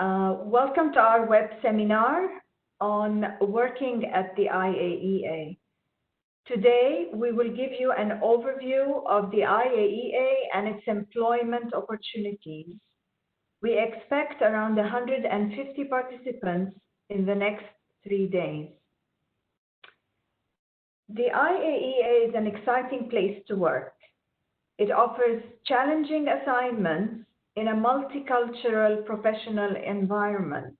Welcome to our web seminar on working at the IAEA. Today, we will give you an overview of the IAEA and its employment opportunities. We expect around 150 participants in the next 3 days. The IAEA is an exciting place to work. It offers challenging assignments in a multicultural professional environment.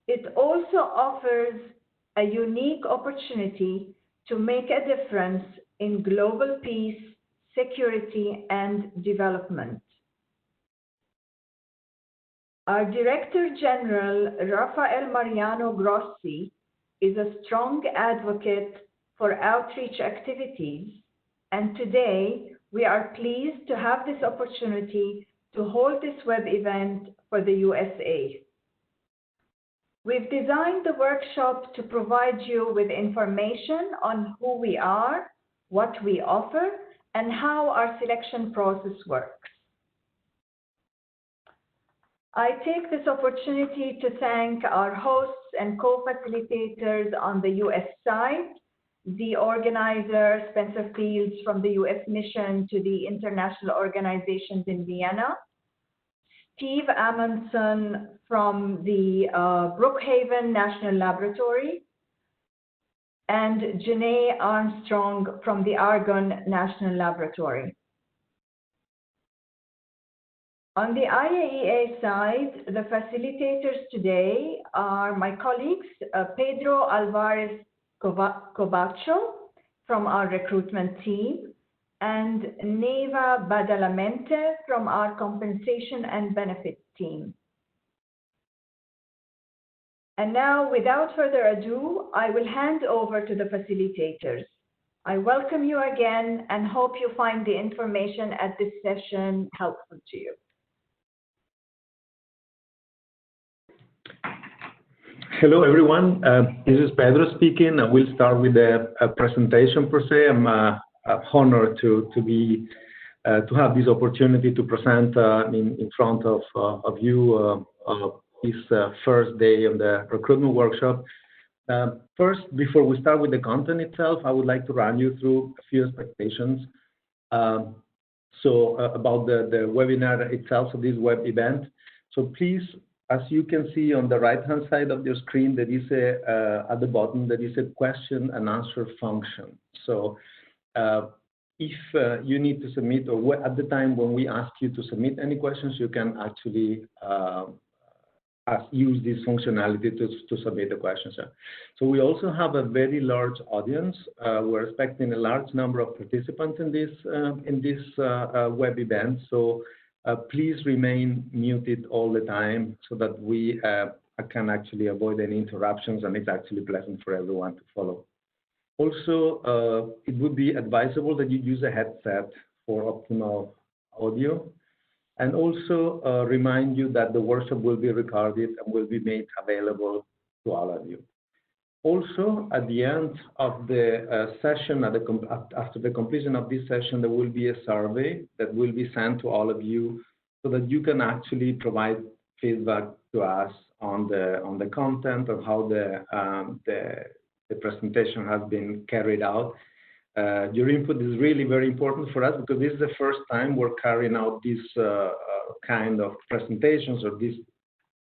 It also offers a unique opportunity to make a difference in global peace, security, and development. Our Director General, Rafael Mariano Grossi, is a strong advocate for outreach activities, and today we are pleased to have this opportunity to hold this web event for the USA. We've designed the workshop to provide you with information on who we are, what we offer, and how our selection process works. I take this opportunity to thank our hosts and co-facilitators on the US side, the organizer, Spencer Fields from the US Mission to the International Organizations in Vienna, Steve Amundsen from the Brookhaven National Laboratory, and Janae Armstrong from the Argonne National Laboratory. On the IAEA side, the facilitators today are my colleagues, Pedro Alvarez Cobacho from our recruitment team, and Neva Badalamente from our compensation and benefits team. And now, without further ado, I will hand over to the facilitators. I welcome you again and hope you find the information at this session helpful to you. Hello, everyone. This is Pedro speaking. I will start with the presentation per se. I'm honored to have this opportunity to present in front of you this first day of the recruitment workshop. First, before we start with the content itself, I would like to run you through a few expectations. About the webinar itself, so this web event. So please, as you can see on the right-hand side of your screen, there is at the bottom, there is a question and answer function. So if you need to submit, or at the time when we ask you to submit any questions, you can actually use this functionality to submit the questions. So we also have a very large audience. We're expecting a large number of participants in this web event. So please remain muted all the time so that we can actually avoid any interruptions, and it's actually pleasant for everyone to follow. Also, it would be advisable that you use a headset for optimal audio. And also remind you that the workshop will be recorded and will be made available to all of you. Also, at the end of the session, after the completion of this session, there will be a survey that will be sent to all of you so that you can actually provide feedback to us on the content of how the presentation has been carried out. Your input is really very important for us because this is the first time we're carrying out these kind of presentations or these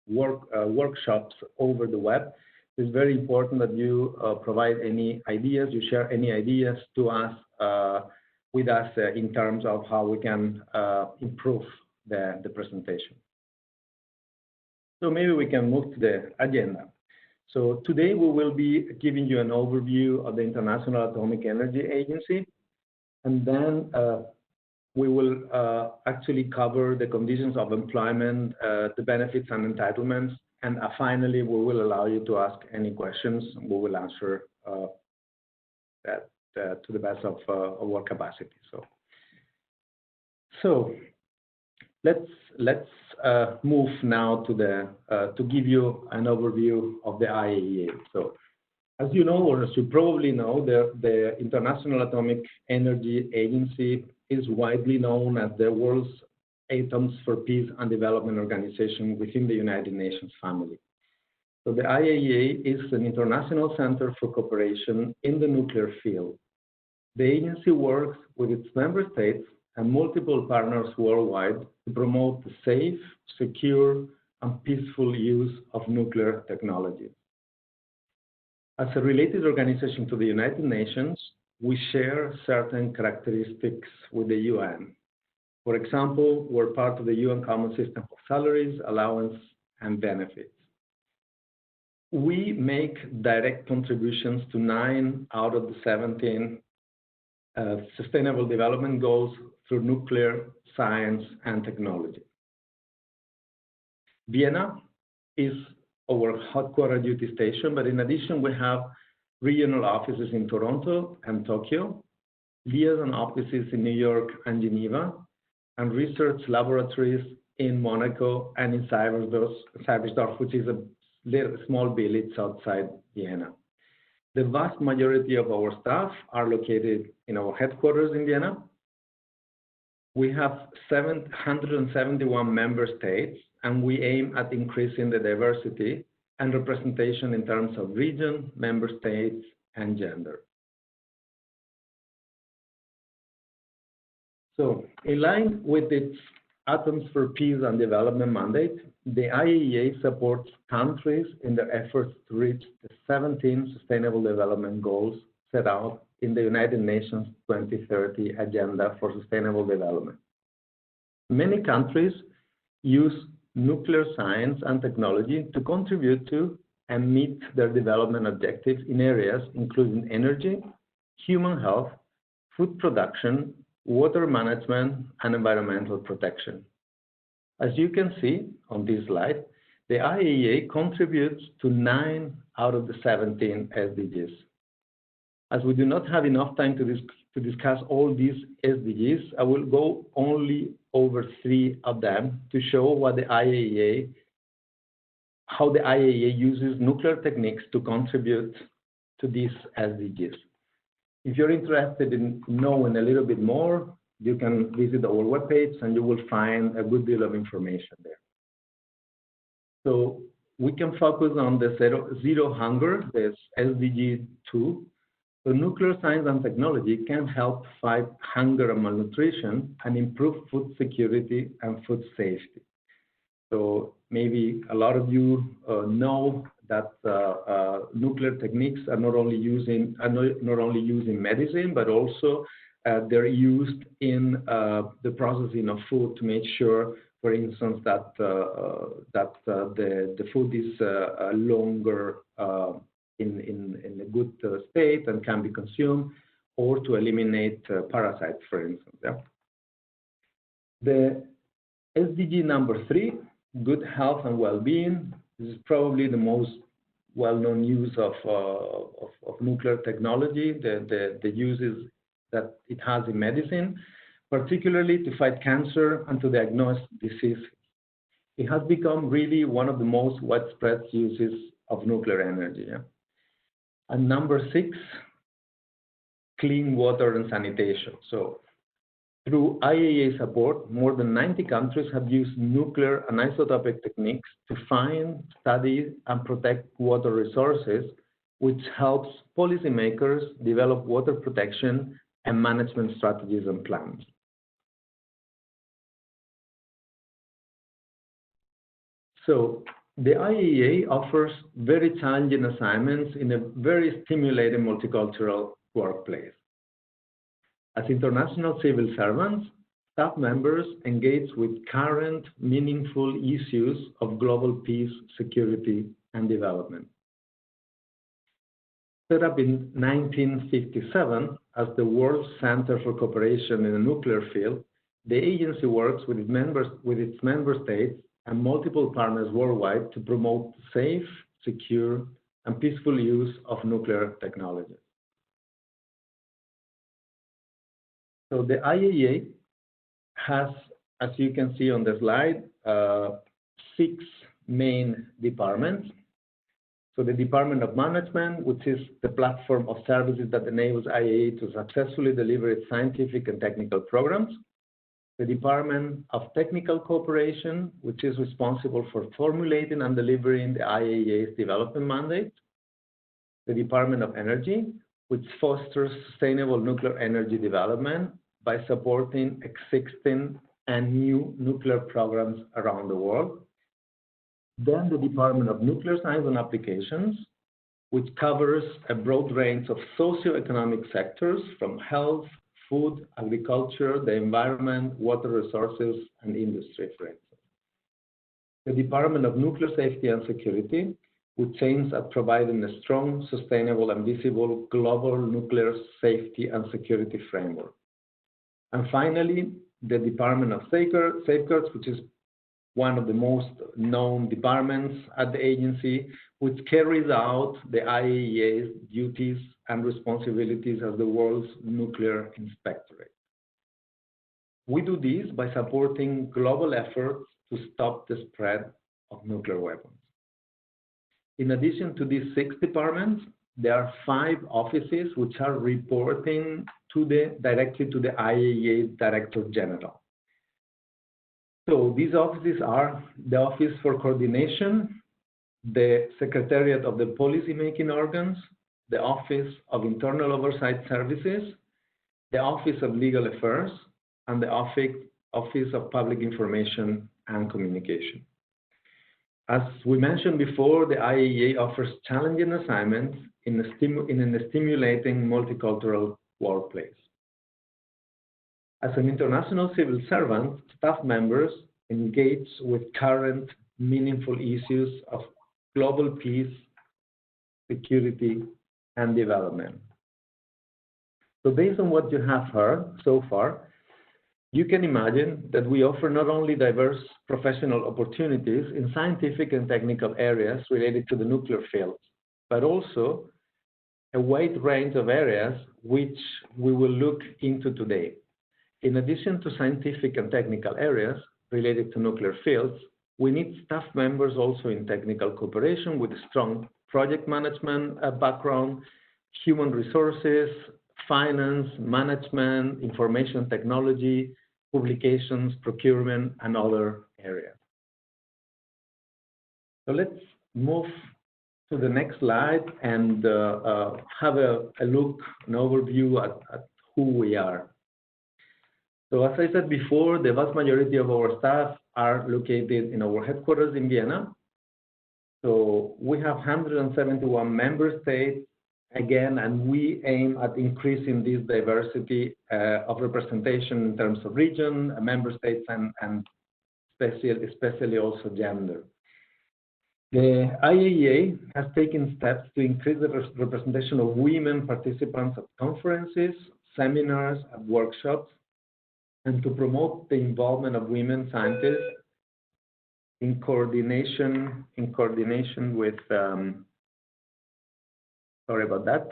workshops over the web. It's very important that you provide any ideas, you share any ideas to us, with us in terms of how we can improve the presentation. So maybe we can move to the agenda. So today we will be giving you an overview of the International Atomic Energy Agency, and then we will actually cover the conditions of employment, the benefits and entitlements, and finally we will allow you to ask any questions, and we will answer that to the best of our capacity. So let's move now to give you an overview of the IAEA. So, as you know, or as you probably know, the International Atomic Energy Agency is widely known as the world's Atoms for Peace and Development organization within the United Nations family. So the IAEA is an international center for cooperation in the nuclear field. The agency works with its member states and multiple partners worldwide to promote the safe, secure, and peaceful use of nuclear technology. As a related organization to the United Nations, we share certain characteristics with the UN. For example, we're part of the UN Common System of Salaries, Allowance, and Benefits. We make direct contributions to 9 out of the 17 Sustainable Development Goals through nuclear science and technology. Vienna is our headquarters duty station, but in addition, we have regional offices in Toronto and Tokyo, liaison offices in New York and Geneva, and research laboratories in Monaco and in Cybersdorf, which is a small village outside Vienna. The vast majority of our staff are located in our headquarters in Vienna. We have 771 member states, and we aim at increasing the diversity and representation in terms of region, member states, and gender. So, in line with its Atoms for Peace and Development mandate, the IAEA supports countries in their efforts to reach the 17 Sustainable Development Goals set out in the United Nations 2030 Agenda for Sustainable Development. Many countries use nuclear science and technology to contribute to and meet their development objectives in areas including energy, human health, food production, water management, and environmental protection. As you can see on this slide, the IAEA contributes to 9 out of the 17 SDGs. As we do not have enough time to discuss all these SDGs, I will go only over 3 of them to show how the IAEA uses nuclear techniques to contribute to these SDGs. If you're interested in knowing a little bit more, you can visit our webpage and you will find a good deal of information there. So we can focus on the zero hunger, that's SDG 2. So nuclear science and technology can help fight hunger and malnutrition and improve food security and food safety. So maybe a lot of you know that nuclear techniques are not only used in medicine, but also they're used in the processing of food to make sure, for instance, that the food is longer in a good state and can be consumed, or to eliminate parasites, for instance. Yeah? The SDG number 3, good health and well-being. This is probably the most well-known use of nuclear technology, the uses that it has in medicine, particularly to fight cancer and to diagnose disease. It has become really one of the most widespread uses of nuclear energy. Yeah? And number 6, clean water and sanitation. So through IAEA support, more than 90 countries have used nuclear and isotopic techniques to find, study, and protect water resources, which helps policymakers develop water protection and management strategies and plans. So the IAEA offers very challenging assignments in a very stimulating multicultural workplace. As international civil servants, staff members engage with current, meaningful issues of global peace, security, and development. Set up in 1957 as the World Center for Cooperation in the Nuclear Field, the agency works with its member states and multiple partners worldwide to promote safe, secure, and peaceful use of nuclear technology. So the IAEA has, as you can see on the slide, 6 main departments. So the Department of Management, which is the platform of services that enables IAEA to successfully deliver its scientific and technical programs. the Department of Technical Cooperation, which is responsible for formulating and delivering the IAEA's development mandate, the Department of Energy, which fosters sustainable nuclear energy development by supporting existing and new nuclear programs around the world. Then the Department of Nuclear Science and Applications, which covers a broad range of socio-economic sectors from health, food, agriculture, the environment, water resources, and industry, for instance. The Department of Nuclear Safety and Security, which aims at providing a strong, sustainable, and visible global nuclear safety and security framework. And finally, the Department of Safeguards, which is one of the most known departments at the agency, which carries out the IAEA's duties and responsibilities as the world's nuclear inspectorate. We do this by supporting global efforts to stop the spread of nuclear weapons. In addition to these 6 departments, there are 5 offices which are reporting directly to the IAEA Director General. So these offices are the Office for Coordination, the Secretariat of the Policymaking Organs, the Office of Internal Oversight Services, the Office of Legal Affairs, and the Office of Public Information and Communication. As we mentioned before, the IAEA offers challenging assignments in a stimulating multicultural workplace. As an international civil servant, staff members engage with current, meaningful issues of global peace, security, and development. So based on what you have heard so far, you can imagine that we offer not only diverse professional opportunities in scientific and technical areas related to the nuclear field, but also a wide range of areas which we will look into today. In addition to scientific and technical areas related to nuclear fields, we need staff members also in technical cooperation with a strong project management background, human resources, finance, management, information technology, publications, procurement, and other areas. So let's move to the next slide and have a look, an overview at who we are. So as I said before, the vast majority of our staff are located in our headquarters in Vienna. So we have 171 member states, again, and we aim at increasing this diversity of representation in terms of region, member states, and especially also gender. The IAEA has taken steps to increase the representation of women participants at conferences, seminars, and workshops, and to promote the involvement of women scientists in coordination with, sorry about that,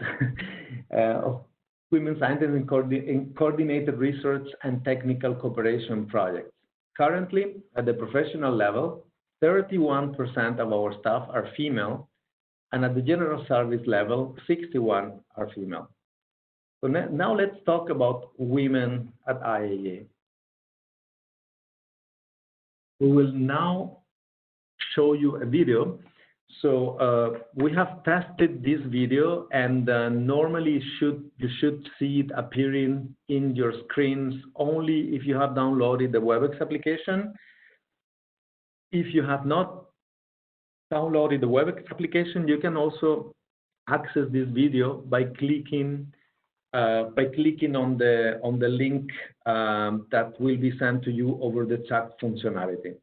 of women scientists in coordinated research and technical cooperation projects. Currently, at the professional level, 31% of our staff are female, and at the general service level, 61 are female. So now let's talk about women at IAEA. We will now show you a video. So we have tested this video, and normally you should see it appearing in your screens only if you have downloaded the WebEx application. If you have not downloaded the WebEx application, you can also access this video by clicking on the link that will be sent to you over the chat functionality.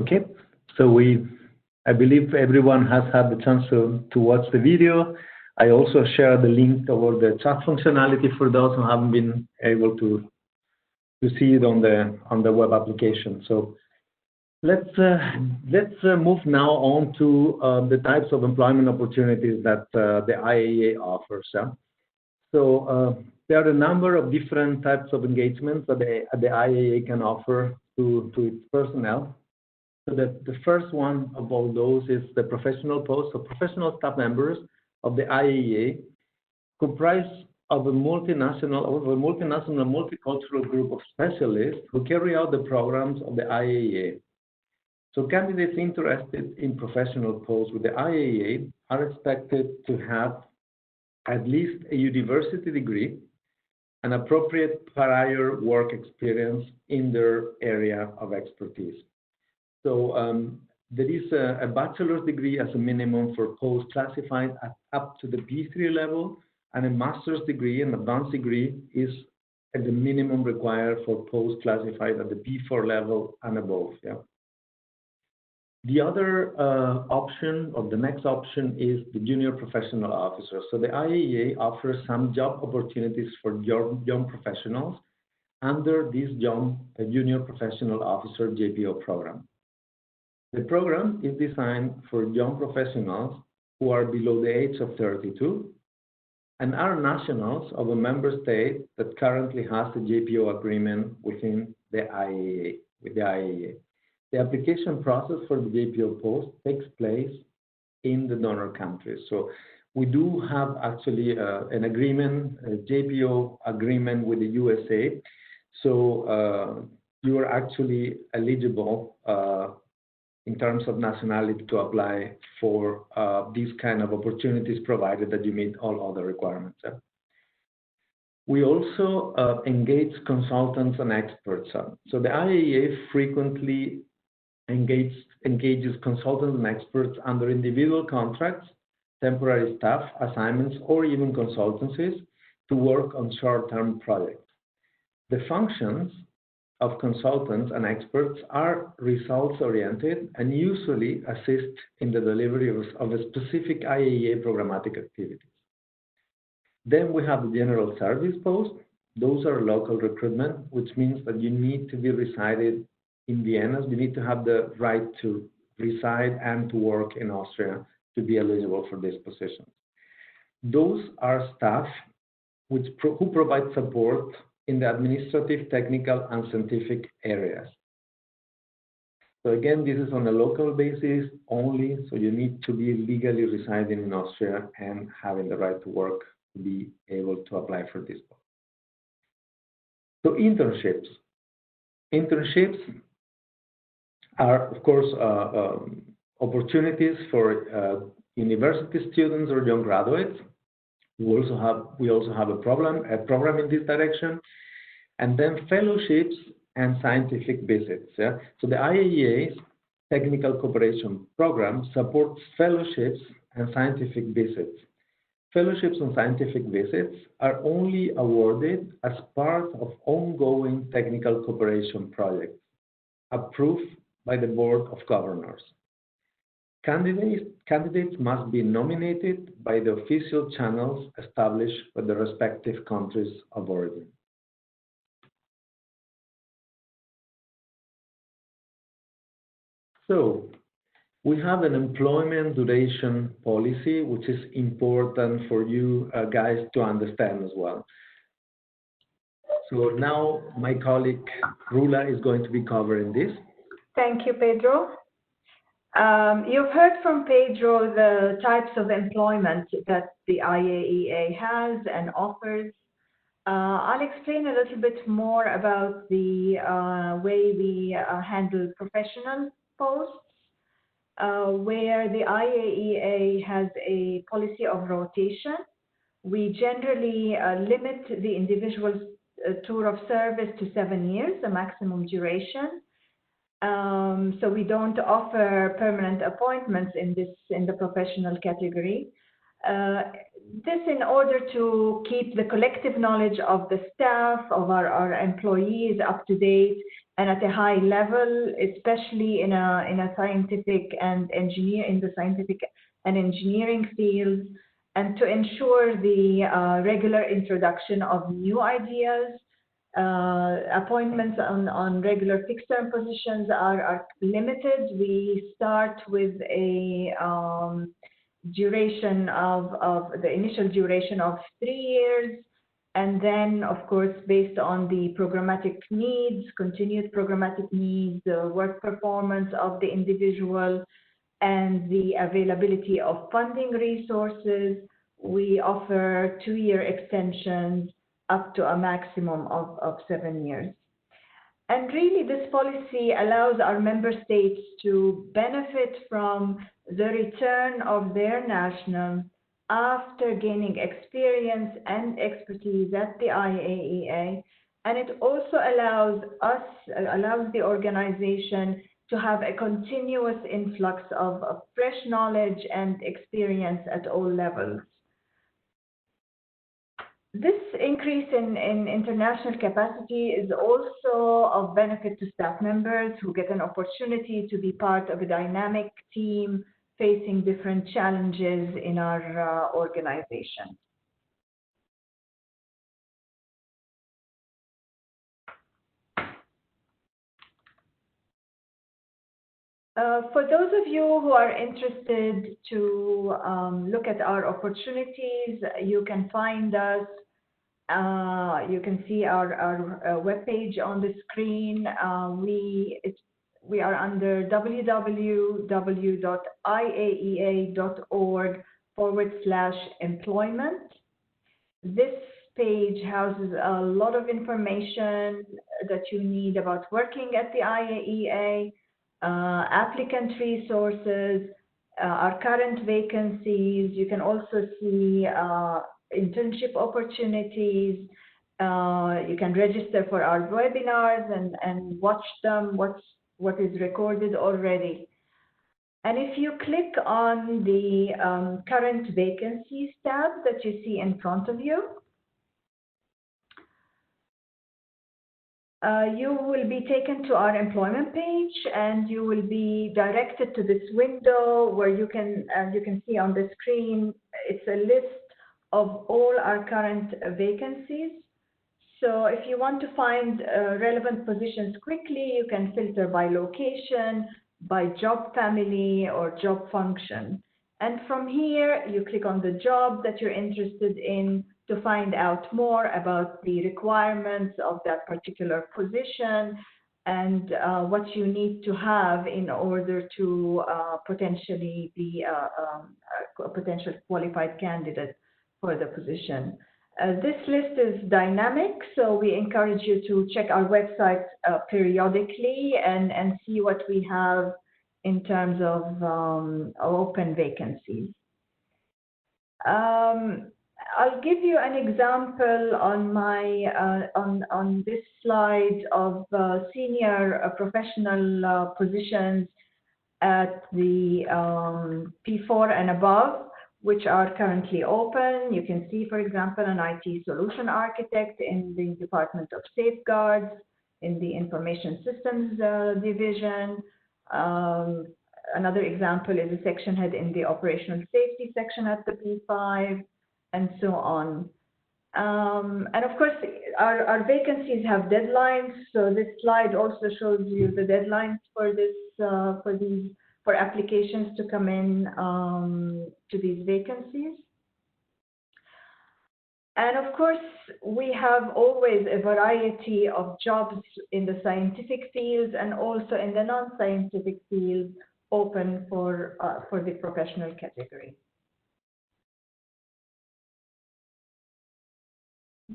Okay, so I believe everyone has had the chance to watch the video. I also share the link toward the chat functionality for those who haven't been able to see it on the web application. So let's move now on to the types of employment opportunities that the IAEA offers. So there are a number of different types of engagements that the IAEA can offer to its personnel. So the first one of all those is the professional post. So professional staff members of the IAEA comprise of a multinational, multicultural group of specialists who carry out the programs of the IAEA. So candidates interested in professional posts with the IAEA are expected to have at least a university degree, an appropriate prior work experience in their area of expertise. So there is a bachelor's degree as a minimum for posts classified at up to the B3 level, and a master's degree, an advanced degree, is at the minimum required for posts classified at the B4 level and above. Yeah. The other option, or the next option, is the junior professional officer. So the IAEA offers some job opportunities for young professionals under this junior professional officer JPO program. The program is designed for young professionals who are below the age of 32 and are nationals of a member state that currently has a JPO agreement within the IAEA, with the IAEA. The application process for the JPO post takes place in the donor countries. So we do have actually an agreement, a JPO agreement with the USA. So you are actually eligible in terms of nationality to apply for these kind of opportunities, provided that you meet all other requirements. We also engage consultants and experts. So the IAEA frequently engages consultants and experts under individual contracts, temporary staff assignments, or even consultancies to work on short-term projects. The functions of consultants and experts are results-oriented and usually assist in the delivery of a specific IAEA programmatic activities. Then we have the general service post. Those are local recruitment, which means that you need to be resided in Vienna. You need to have the right to reside and to work in Austria to be eligible for this position. Those are staff who provide support in the administrative, technical, and scientific areas. So again, this is on a local basis only, so you need to be legally residing in Austria and having the right to work to be able to apply for this post. So internships. Internships are, of course, opportunities for university students or young graduates. We also have a program in this direction, and then fellowships and scientific visits. Yeah? So the IAEA's Technical Cooperation Program supports fellowships and scientific visits. Fellowships and scientific visits are only awarded as part of ongoing technical cooperation projects approved by the Board of Governors. Candidates must be nominated by the official channels established by the respective countries of origin. So we have an employment duration policy, which is important for you guys to understand as well. So now my colleague Rula is going to be covering this. Thank you, Pedro. You've heard from Pedro the types of employment that the IAEA has and offers. I'll explain a little bit more about the way we handle professional posts, where the IAEA has a policy of rotation. We generally limit the individual's tour of service to 7 years, the maximum duration. So we don't offer permanent appointments in the professional category. This in order to keep the collective knowledge of the staff, of our employees up to date, and at a high level, especially in a scientific and scientific and engineering fields, and to ensure the regular introduction of new ideas. Appointments on regular fixed-term positions are limited. We start with a duration of the initial duration of 3 years, and then, of course, based on the programmatic needs, continued programmatic needs, the work performance of the individual, and the availability of funding resources, we offer 2-year extensions up to a maximum of 7 years. And really, this policy allows our member states to benefit from the return of their nationals after gaining experience and expertise at the IAEA. And it also allows the organization to have a continuous influx of fresh knowledge and experience at all levels. This increase in international capacity is also of benefit to staff members who get an opportunity to be part of a dynamic team facing different challenges in our organization. For those of you who are interested to look at our opportunities, you can find us. You can see our webpage on the screen. We are under www.iaea.org/employment. This page houses a lot of information that you need about working at the IAEA, applicant resources, our current vacancies. You can also see internship opportunities. You can register for our webinars and watch them, what is recorded already. And if you click on the current vacancies tab that you see in front of you, you will be taken to our employment page, and you will be directed to this window where you can see on the screen, it's a list of all our current vacancies. So if you want to find relevant positions quickly, you can filter by location, by job family, or job function. And from here, you click on the job that you're interested in to find out more about the requirements of that particular position and what you need to have in order to potentially be a potential qualified candidate for the position. This list is dynamic, so we encourage you to check our website periodically and see what we have in terms of open vacancies. I'll give you an example on my on this slide of senior professional positions at the P4 and above, which are currently open. You can see, for example, an IT solution architect in the Department of Safeguards, in the Information Systems Division. Another example is a section head in the Operational Safety section at the P5, and so on. And of course, our vacancies have deadlines. So this slide also shows you the deadlines for this for applications to come in to these vacancies. And of course, we have always a variety of jobs in the scientific fields and also in the non-scientific fields open for the professional category.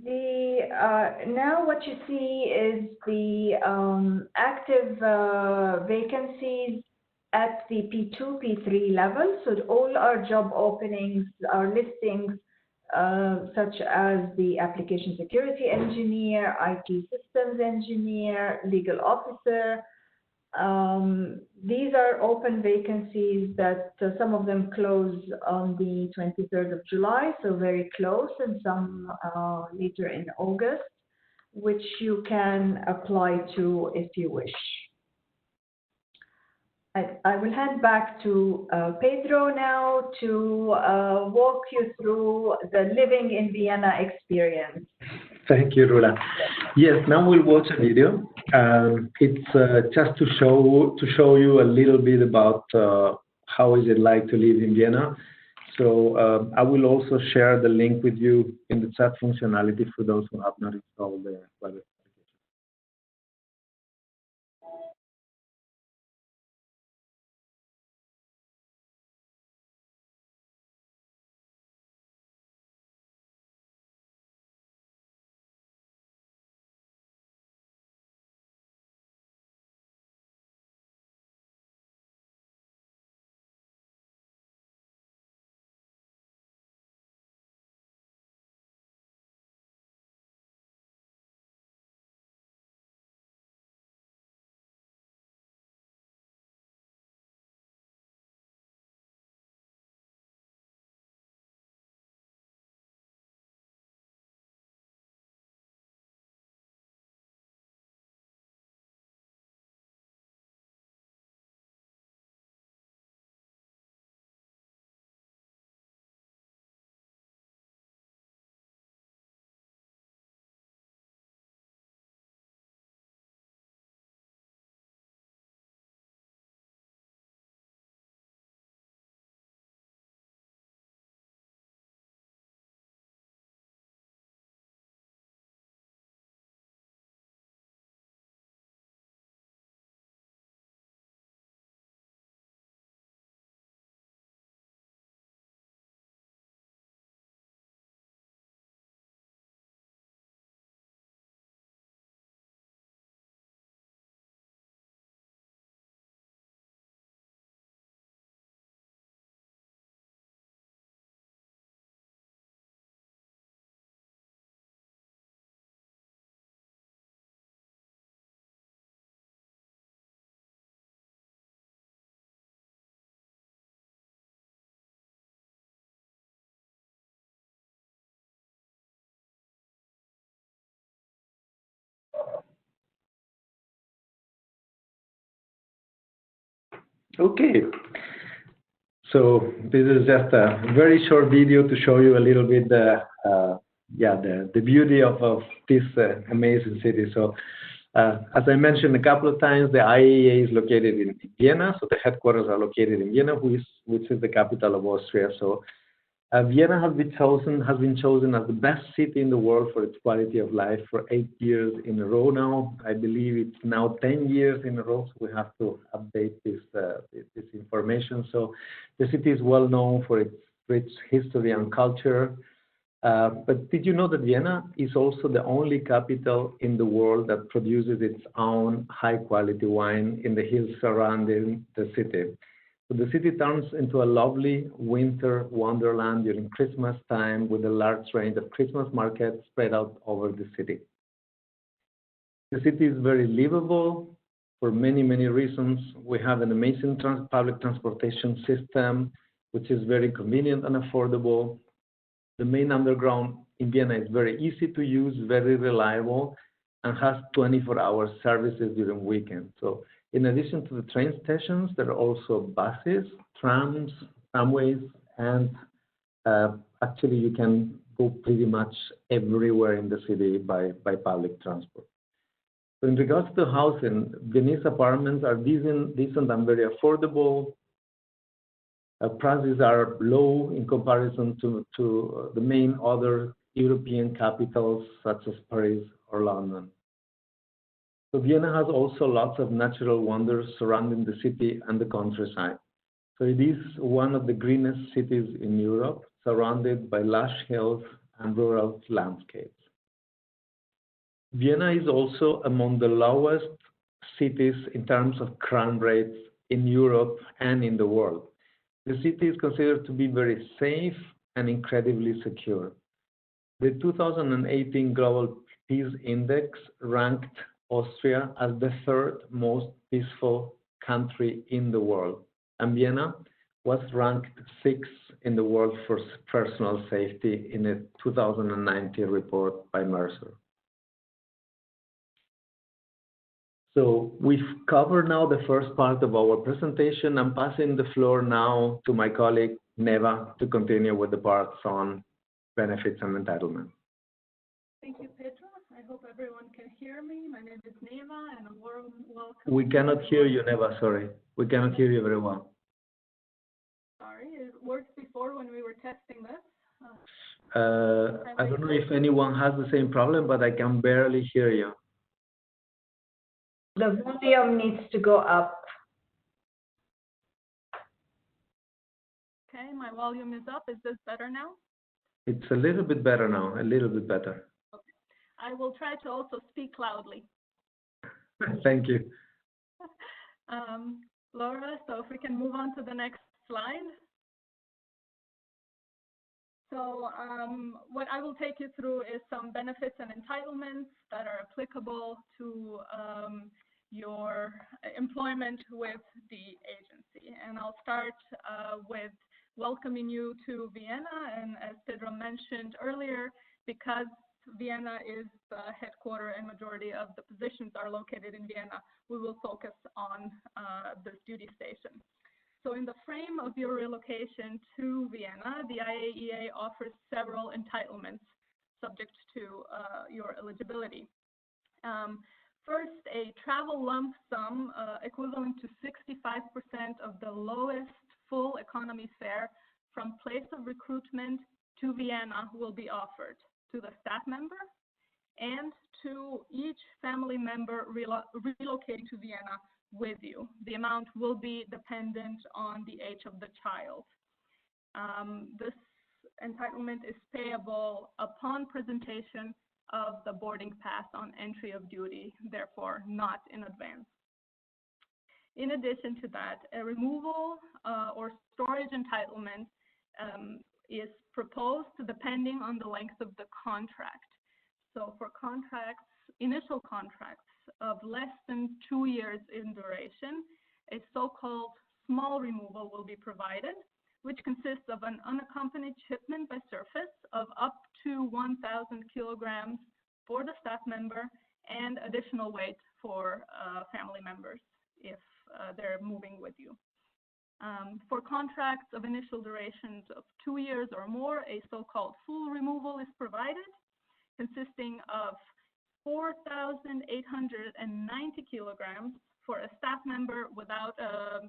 Now what you see is the active vacancies at the P2, P3 level. So all our job openings, our listings, such as the application security engineer, IT systems engineer, legal officer. These are open vacancies that some of them close on the 23rd of July, so very close, and some later in August. which you can apply to if you wish. I will hand back to Pedro now to walk you through the living in Vienna experience. Thank you, Rula. Yes, now we'll watch a video. It's just to show you a little bit about how is it like to live in Vienna. So I will also share the link with you in the chat functionality for those who have not installed the web application. Okay, so this is just a very short video to show you a little bit the beauty of this amazing city. So as I mentioned a couple of times, the IAEA is located in Vienna, so the headquarters are located in Vienna, which is the capital of Austria. So Vienna has been chosen as the best city in the world for its quality of life for 8 years in a row now. I believe it's now 10 years in a row, so we have to update this information. So the city is well known for its rich history and culture. But did you know that Vienna is also the only capital in the world that produces its own high-quality wine in the hills surrounding the city? So the city turns into a lovely winter wonderland during Christmas time with a large range of Christmas markets spread out over the city. The city is very livable for many, many reasons. We have an amazing public transportation system, which is very convenient and affordable. The main underground in Vienna is very easy to use, very reliable, and has 24-hour services during weekends. So in addition to the train stations, there are also buses, trams, tramways, and actually you can go pretty much everywhere in the city by public transport. So in regards to housing, Viennese apartments are decent and very affordable. Prices are low in comparison to the main other European capitals such as Paris or London. So Vienna has also lots of natural wonders surrounding the city and the countryside. So it is one of the greenest cities in Europe, surrounded by lush hills and rural landscapes. Vienna is also among the lowest cities in terms of crime rates in Europe and in the world. The city is considered to be very safe and incredibly secure. The 2018 Global Peace Index ranked Austria as the third most peaceful country in the world, and Vienna was ranked 6th in the world for personal safety in a 2019 report by Mercer. So we've covered now the first part of our presentation. I'm passing the floor now to my colleague, Neva, to continue with the parts on benefits and entitlement. Thank you, Pedro. I hope everyone can hear me. My name is Neva, and a warm welcome. We cannot hear you, Neva, sorry. We cannot hear you very well. Sorry, it worked before when we were testing this. I don't know if anyone has the same problem, but I can barely hear you. The volume needs to go up. Okay, my volume is up. Is this better now? It's a little bit better now, a little bit better. Okay. I will try to also speak loudly. Thank you. Laura, so if we can move on to the next slide. So what I will take you through is some benefits and entitlements that are applicable to your employment with the agency. And I'll start with welcoming you to Vienna. And as Pedro mentioned earlier, because Vienna is the headquarter and majority of the positions are located in Vienna, we will focus on this duty station. So in the frame of your relocation to Vienna, the IAEA offers several entitlements subject to your eligibility. First, a travel lump sum equivalent to 65% of the lowest full economy fare from place of recruitment to Vienna will be offered to the staff member and to each family member relocating to Vienna with you. The amount will be dependent on the age of the child. This entitlement is payable upon presentation of the boarding pass on entry of duty, therefore not in advance. In addition to that, a removal or storage entitlement is proposed depending on the length of the contract. So for contracts, initial contracts of less than 2 years in duration, a so-called small removal will be provided, which consists of an unaccompanied shipment by surface of up to 1,000 kilograms for the staff member and additional weight for family members if they're moving with you. For contracts of initial durations of 2 years or more, a so-called full removal is provided, consisting of 4,890 kilograms for a staff member without a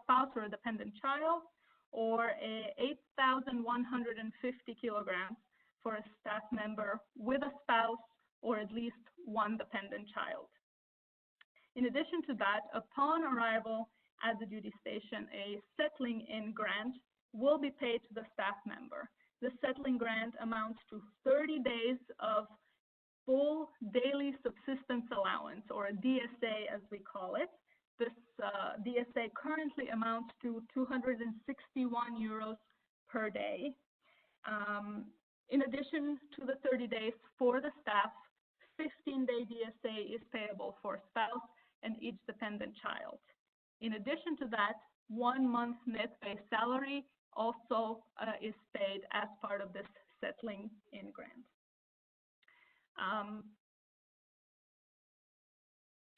spouse or a dependent child, or 8,150 kilograms for a staff member with a spouse or at least one dependent child. In addition to that, upon arrival at the duty station, a settling in grant will be paid to the staff member. The settling grant amounts to 30 days of full daily subsistence allowance, or a DSA as we call it. This DSA currently amounts to 261 euros per day. In addition to the 30 days for the staff, 15-day DSA is payable for spouse and each dependent child. In addition to that, 1 month net base salary also is paid as part of this settling in grant.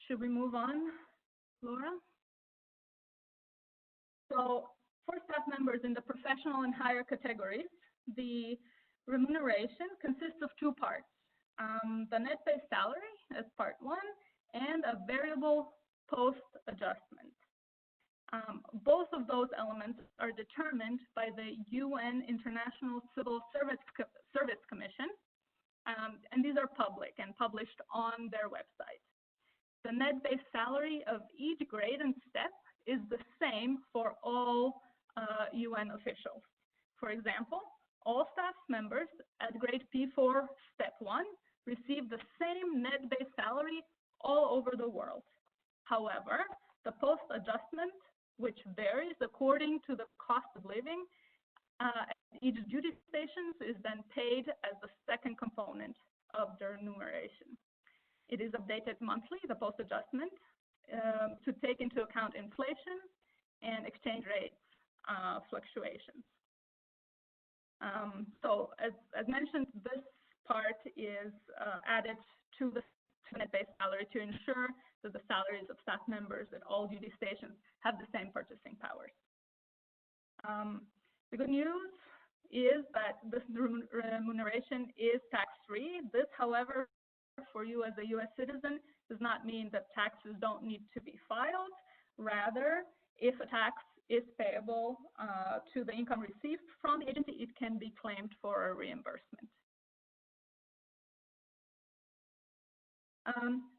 Should we move on, Laura? So for staff members in the professional and higher categories, the remuneration consists of 2 parts. The net base salary as part 1 and a variable post adjustment. Both of those elements are determined by the UN International Civil Service Commission, and these are public and published on their website. The net base salary of each grade and step is the same for all UN officials. For example, all staff members at grade P4 step 1 receive the same net base salary all over the world. However, the post adjustment, which varies according to the cost of living at each duty stations, is then paid as the second component of the remuneration. It is updated monthly, the post adjustment, to take into account inflation and exchange rate fluctuations. So as mentioned, this part is added to to net base salary to ensure that the salaries of staff members at all duty stations have the same purchasing powers. The good news is that this remuneration is tax-free. This, however, for you as a U.S. citizen, does not mean that taxes don't need to be filed. Rather, if a tax is payable to the income received from the agency, it can be claimed for a reimbursement.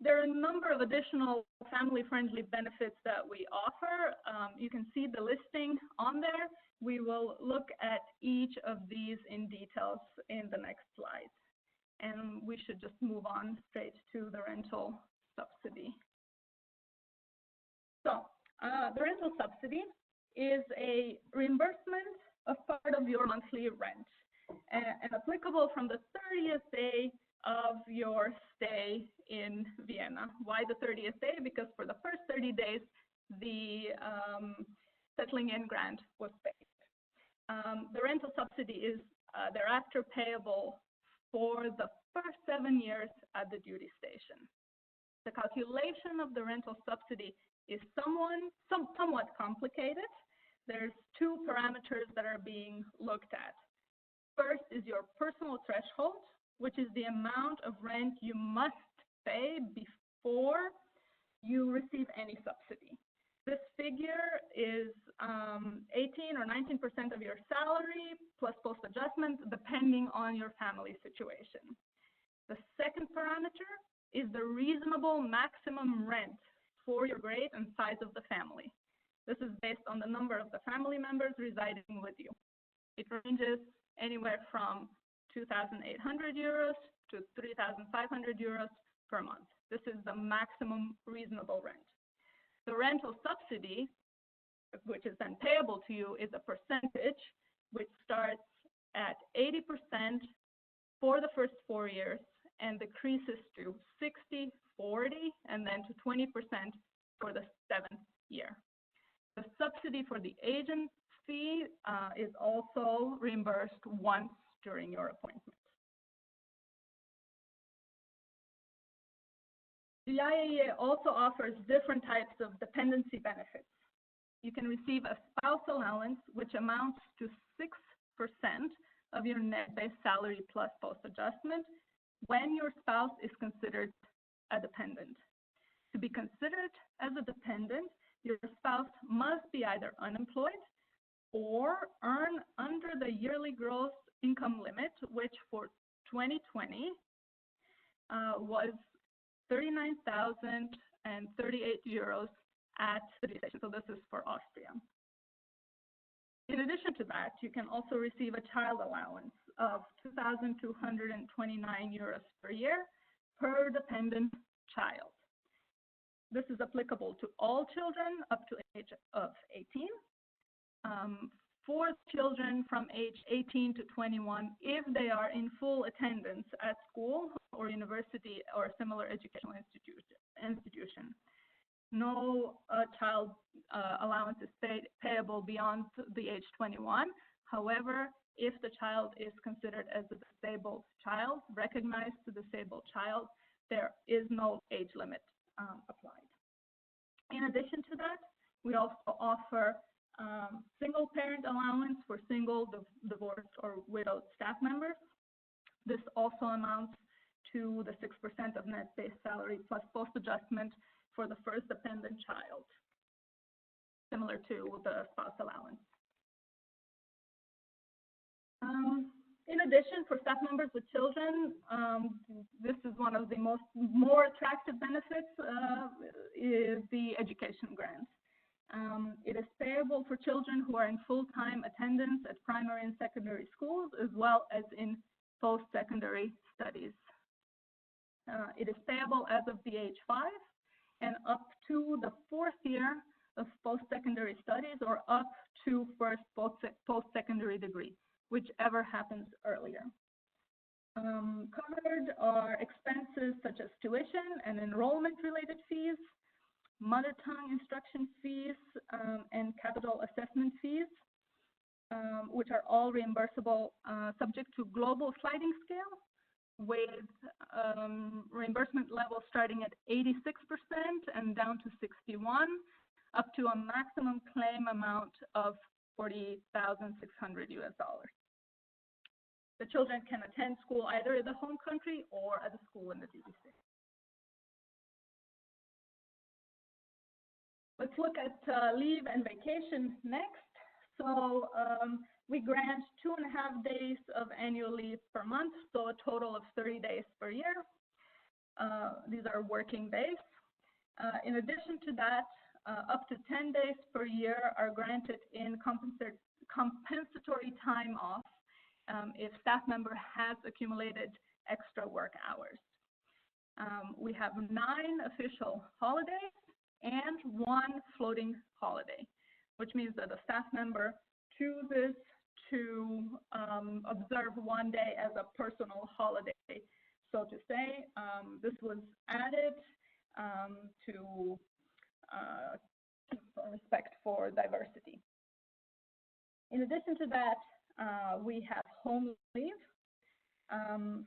There are a number of additional family-friendly benefits that we offer. You can see the listing on there. We will look at each of these in details in the next slide. And we should just move on straight to the rental subsidy. So the rental subsidy is a reimbursement of part of your monthly rent and applicable from the 30th day of your stay in Vienna. Why the 30th day? Because for the first 30 days, the settling in grant was paid. The rental subsidy is thereafter payable for the first 7 years at the duty station. The calculation of the rental subsidy is somewhat complicated. There's two parameters that are being looked at. First is your personal threshold, which is the amount of rent you must pay before you receive any subsidy. This figure is 18 or 19% of your salary plus post-adjustment, depending on your family situation. The second parameter is the reasonable maximum rent for your grade and size of the family. This is based on the number of the family members residing with you. It ranges anywhere from 2,800 euros to 3,500 euros per month. This is the maximum reasonable rent. The rental subsidy, which is then payable to you, is a percentage which starts at 80% for the first 4 years and decreases to 60, 40, and then to 20% for the 7th year. The subsidy for the agent fee is also reimbursed once during your appointment. The IAEA also offers different types of dependency benefits. You can receive a spouse allowance, which amounts to 6% of your net base salary plus post-adjustment when your spouse is considered a dependent. To be considered as a dependent, your spouse must be either unemployed or earn under the yearly gross income limit, which for 2020 was 39,038 euros at the station. So this is for Austria. In addition to that, you can also receive a child allowance of 2,229 euros per year per dependent child. This is applicable to all children up to age of 18. For children from age 18 to 21, if they are in full attendance at school or university or similar educational institution. No child allowance is payable beyond the age 21. However, if the child is considered as a disabled child, recognized as a disabled child, there is no age limit applied. In addition to that, we also offer single parent allowance for single, divorced, or widowed staff members. This also amounts to the 6% of net base salary plus post-adjustment for the first dependent child, similar to the spouse allowance. In addition, for staff members with children, this is one of the more attractive benefits is the education grant. It is payable for children who are in full-time attendance at primary and secondary schools, as well as in post-secondary studies. It is payable as of the age 5 and up to the 4th year of post-secondary studies or up to first post-secondary degree, whichever happens earlier. Covered are expenses such as tuition and enrollment-related fees, mother tongue instruction fees, and capital assessment fees, which are all reimbursable subject to global sliding scale, with reimbursement levels starting at 86% and down to 61, up to a maximum claim amount of $40,600 US. The children can attend school either in the home country or at a school in the duty state. Let's look at leave and vacation next. So we grant 2.5 days of annual leave per month, so a total of 30 days per year. These are working days. In addition to that, up to 10 days per year are granted in compensatory time off if staff member has accumulated extra work hours. We have 9 official holidays and 1 floating holiday, which means that a staff member chooses to observe one day as a personal holiday, so to say. This was added to keep respect for diversity. In addition to that, we have home leave.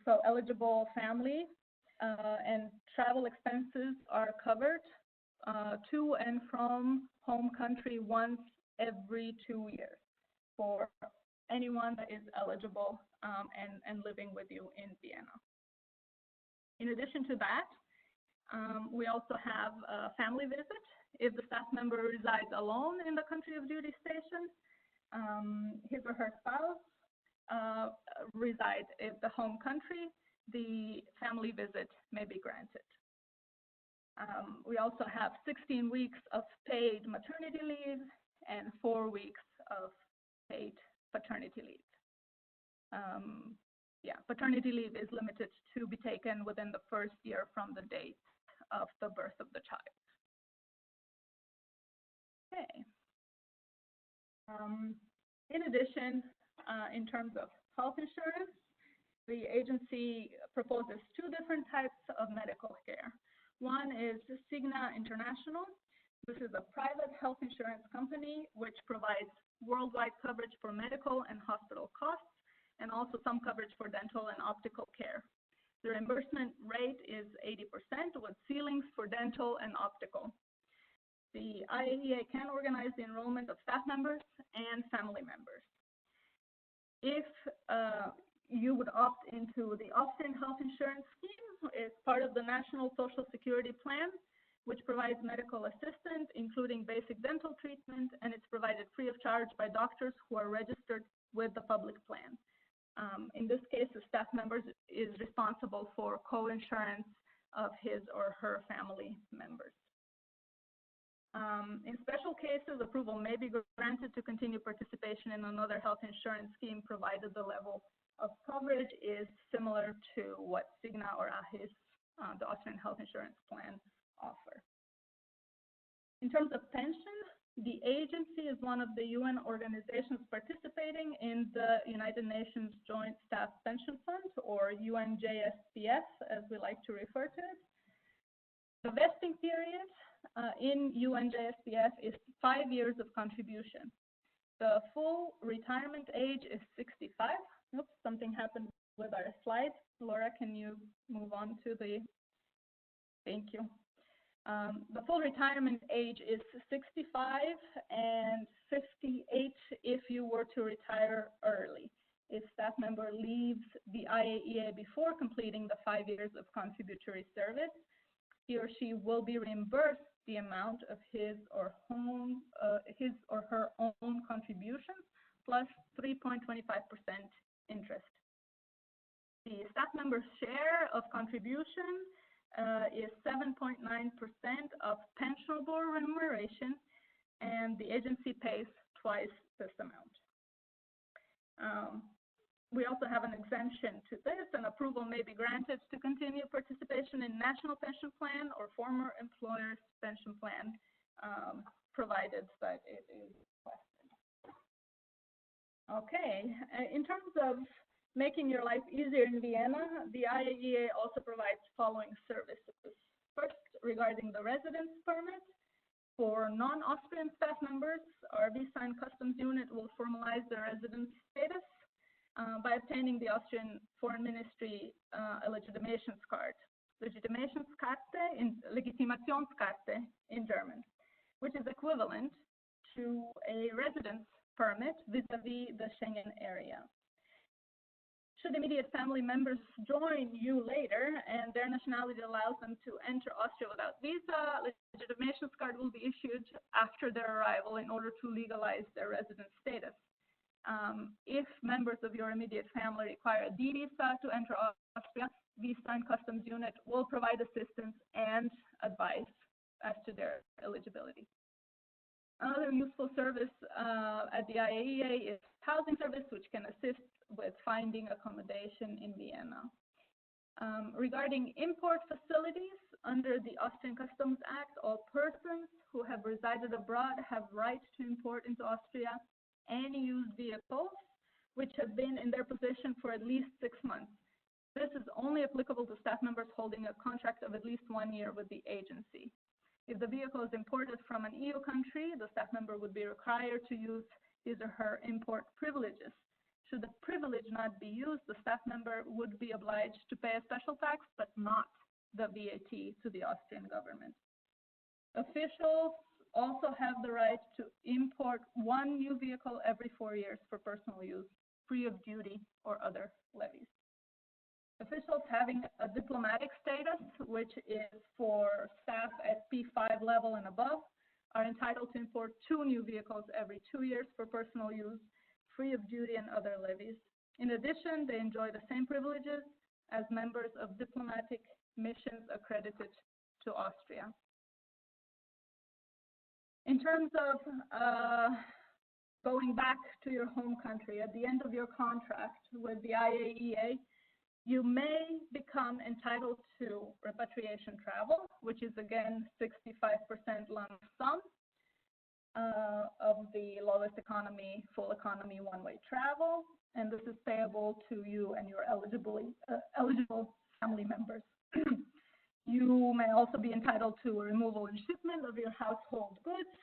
So eligible family and travel expenses are covered to and from home country once every 2 years for anyone that is eligible and living with you in Vienna. In addition to that, we also have a family visit. If the staff member resides alone in the country of duty station, his or her spouse resides in the home country, the family visit may be granted. We also have 16 weeks of paid maternity leave and 4 weeks of paid paternity leave. Paternity leave is limited to be taken within the first year from the date of the birth of the child. Okay. In addition, in terms of health insurance, the agency proposes 2 different types of medical care. One is Cigna International. This is a private health insurance company which provides worldwide coverage for medical and hospital costs, and also some coverage for dental and optical care. The reimbursement rate is 80% with ceilings for dental and optical. The IAEA can organize the enrollment of staff members and family members. If you would opt into the Austrian health insurance scheme, it's part of the National Social Security Plan, which provides medical assistance, including basic dental treatment, and it's provided free of charge by doctors who are registered with the public plan. In this case, the staff member is responsible for co-insurance of his or her family members. In special cases, approval may be granted to continue participation in another health insurance scheme, provided the level of coverage is similar to what Cigna or AHIS, the Austrian health insurance plan, offer. In terms of pension, the agency is one of the UN organizations participating in the United Nations Joint Staff Pension Fund, or UNJSPF, as we like to refer to it. The vesting period in UNJSPF is 5 years of contribution. The full retirement age is 65. Oops, something happened with our slide. Laura, can you move on to the, thank you. The full retirement age is 65 and 58 if you were to retire early. If staff member leaves the IAEA before completing the 5 years of contributory service, he or she will be reimbursed the amount of his or her own contributions plus 3.25% interest. The staff member's share of contribution is 7.9% of pensionable remuneration, and the agency pays twice this amount. We also have an exemption to this, and approval may be granted to continue participation in national pension plan or former employer's pension plan, provided that it is requested. Okay, in terms of making your life easier in Vienna, the IAEA also provides following services. First, regarding the residence permit, for non-Austrian staff members, our Visa and Customs unit will formalize their residence status. by obtaining the Austrian Foreign Ministry a Legitimationskarte. Legitimationskarte in German, which is equivalent to a residence permit vis-a-vis the Schengen area. Should immediate family members join you later and their nationality allows them to enter Austria without visa, Legitimationskarte will be issued after their arrival in order to legalize their residence status. If members of your immediate family require a D visa to enter Austria, Visa and Customs Unit will provide assistance and advice as to their eligibility. Another useful service at the IAEA is housing service, which can assist with finding accommodation in Vienna. Regarding import facilities, under the Austrian Customs Act, all persons who have resided abroad have right to import into Austria any used vehicles which have been in their possession for at least 6 months. This is only applicable to staff members holding a contract of at least 1 year with the agency. If the vehicle is imported from an EU country, the staff member would be required to use his or her import privileges. Should the privilege not be used, the staff member would be obliged to pay a special tax, but not the VAT to the Austrian government. Officials also have the right to import 1 new vehicle every 4 years for personal use, free of duty or other levies. Officials having a diplomatic status, which is for staff at P5 level and above, are entitled to import 2 new vehicles every 2 years for personal use, free of duty and other levies. In addition, they enjoy the same privileges as members of diplomatic missions accredited to Austria. In terms of going back to your home country, at the end of your contract with the IAEA, you may become entitled to repatriation travel, which is again 65% lump sum of the lowest economy, full economy one-way travel, and this is payable to you and your eligible family members. You may also be entitled to a removal and shipment of your household goods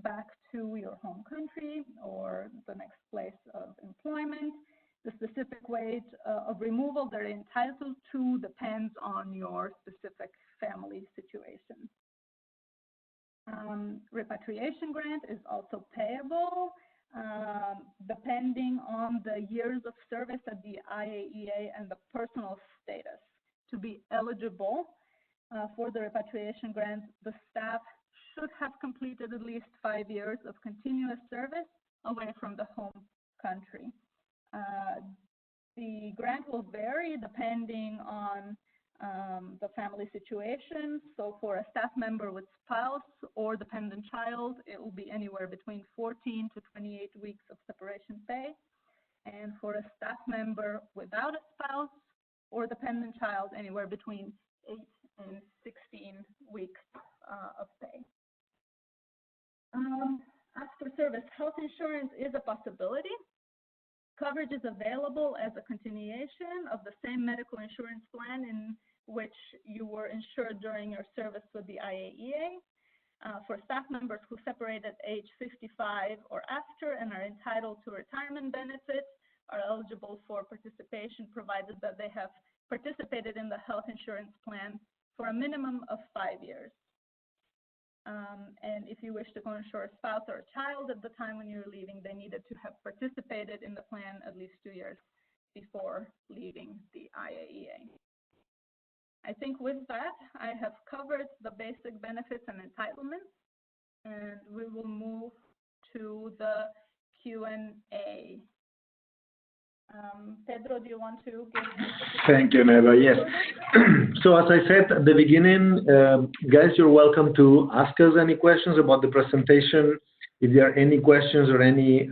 back to your home country or the next place of employment. The specific way of removal they're entitled to depends on your specific family situation. Repatriation grant is also payable depending on the years of service at the IAEA and the personal status. To be eligible for the repatriation grant, the staff should have completed at least 5 years of continuous service away from the home country. The grant will vary depending on the family situation. So for a staff member with spouse or dependent child, it will be anywhere between 14 to 28 weeks of separation pay. And for a staff member without a spouse or dependent child, anywhere between 8 and 16 weeks of pay. After service, health insurance is a possibility. Coverage is available as a continuation of the same medical insurance plan in which you were insured during your service with the IAEA. For staff members who separate at age 55 or after and are entitled to retirement benefits, are eligible for participation provided that they have participated in the health insurance plan for a minimum of 5 years. And if you wish to insure a spouse or a child at the time when you're leaving, they needed to have participated in the plan at least 2 years before leaving the IAEA. I think with that, I have covered the basic benefits and entitlements, and we will move to the Q&A. Pedro, do you want to give? Thank you, Neva. Yes. So as I said at the beginning, guys, you're welcome to ask us any questions about the presentation. If there are any questions or any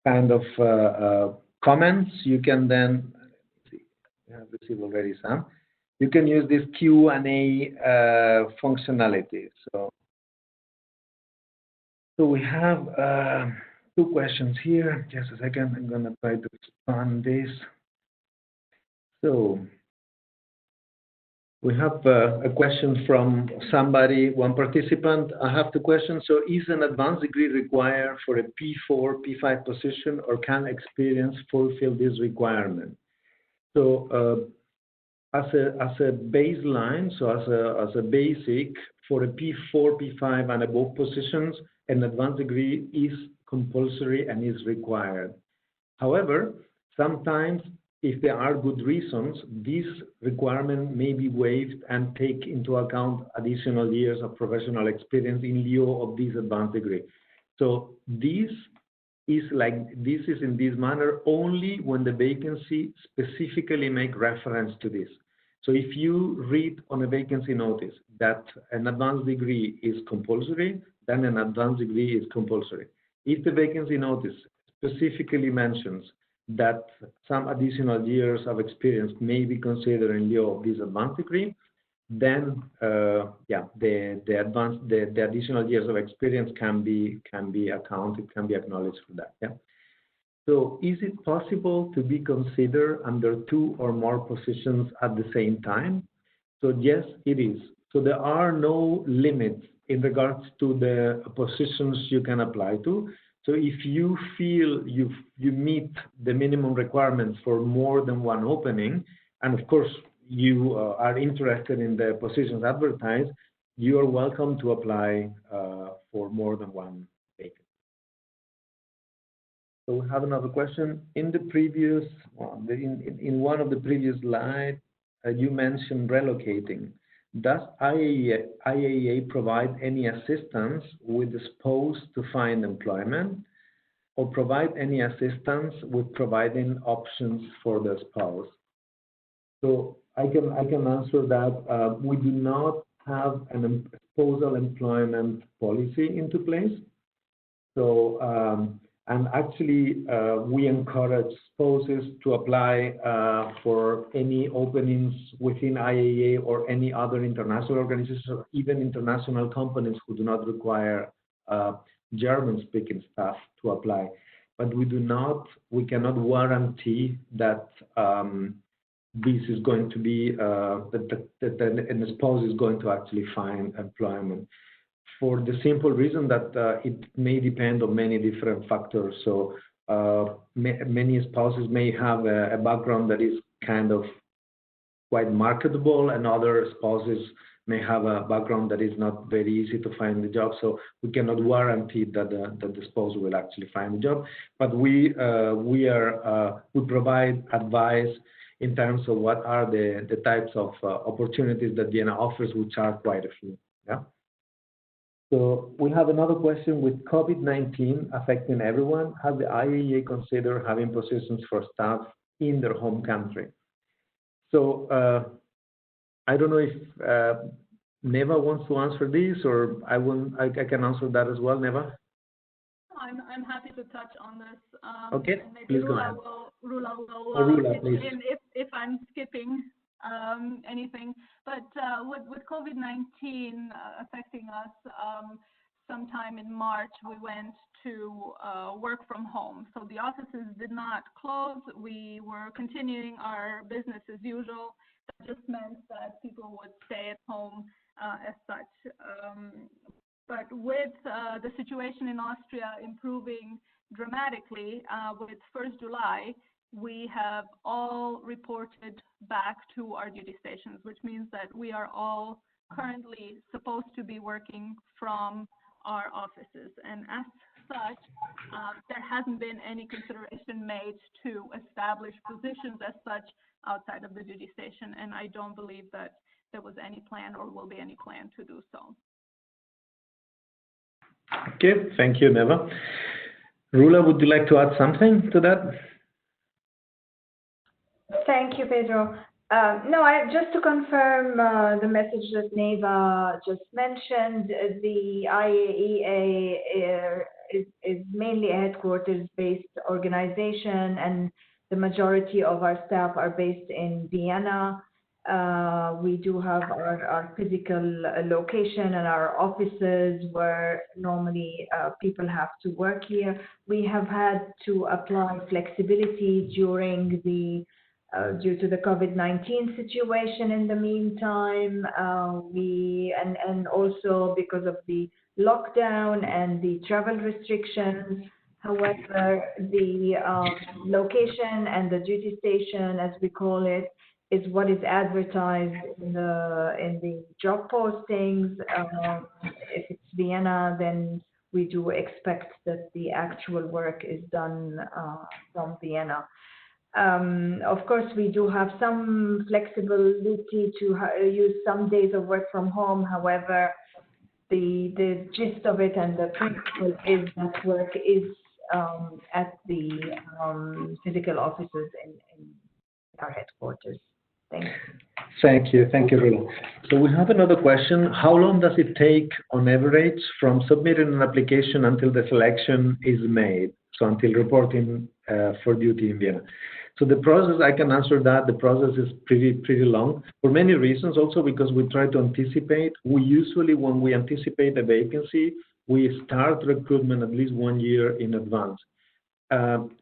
kind of comments, you can then, we have received already some. You can use this Q&A functionality. So we have 2 questions here. Just a second, I'm going to try to expand this. So We have a question from somebody, one participant. I have the question. So is an advanced degree required for a P4, P5 position, or can experience fulfill this requirement? So as a baseline, so as a basic, for a P4, P5 and above positions, an advanced degree is compulsory and is required. However, sometimes if there are good reasons, this requirement may be waived and take into account additional years of professional experience in lieu of this advanced degree. So this is in this manner only when the vacancy specifically make reference to this. So if you read on a vacancy notice that an advanced degree is compulsory, then an advanced degree is compulsory. If the vacancy notice specifically mentions that some additional years of experience may be considered in lieu of this advanced degree, then the additional years of experience can be accounted, can be acknowledged for that. Yeah. So is it possible to be considered under 2 or more positions at the same time? So yes, it is. So there are no limits in regards to the positions you can apply to. So if you feel you meet the minimum requirements for more than one opening, and of course you are interested in the positions advertised, you are welcome to apply for more than one vacancy. So we have another question. In the previous, in one of the previous slides, you mentioned relocating. Does IAEA provide any assistance with the spouse to find employment, or provide any assistance with providing options for the spouse? So I can answer that. We do not have an spousal employment policy into place. So and actually, we encourage spouses to apply for any openings within IAEA or any other international organizations, or even international companies who do not require German-speaking staff to apply. But we cannot guarantee that this is going to be, that the spouse is going to actually find employment, for the simple reason that it may depend on many different factors. So many spouses may have a background that is kind of quite marketable, and other spouses may have a background that is not very easy to find the job. So we cannot guarantee that the spouse will actually find the job. But we provide advice in terms of what are the types of opportunities that Vienna offers, which are quite a few. Yeah. So we have another question. With COVID-19 affecting everyone, has the IAEA considered having positions for staff in their home country? So I don't know if Neva wants to answer this, or I can answer that as well, Neva. I'm happy to touch on this. Okay, maybe please go ahead. Rula will Rula, please. if I'm skipping anything. But with COVID-19 affecting us, sometime in March, we went to work from home. So the offices did not close. We were continuing our business as usual. That just meant that people would stay at home as such. But with the situation in Austria improving dramatically, with 1st July, we have all reported back to our duty stations, which means that we are all currently supposed to be working from our offices. And as such, there hasn't been any consideration made to establish positions as such outside of the duty station. And I don't believe that there was any plan or will be any plan to do so. Okay, thank you, Neva. Rula, would you like to add something to that? Thank you, Pedro. No, just to confirm the message that Neva just mentioned, the IAEA is mainly a headquarters-based organization, and the majority of our staff are based in Vienna. We do have our physical location and our offices where normally people have to work here. We have had to apply flexibility during the due to the COVID-19 situation in the meantime, and also because of the lockdown and the travel restrictions. However, the location and the duty station, as we call it, is what is advertised in the job postings. If it's Vienna, then we do expect that the actual work is done from Vienna. Of course, we do have some flexibility to use some days of work from home. However, the gist of it and the principle is that work is at the physical offices in our headquarters. Thank you. Thank you, Rula. So we have another question. How long does it take on average from submitting an application until the selection is made? So until reporting for duty in Vienna. So the process, I can answer that. The process is pretty long for many reasons. Also because we try to anticipate. We usually, when we anticipate a vacancy, we start recruitment at least 1 year in advance.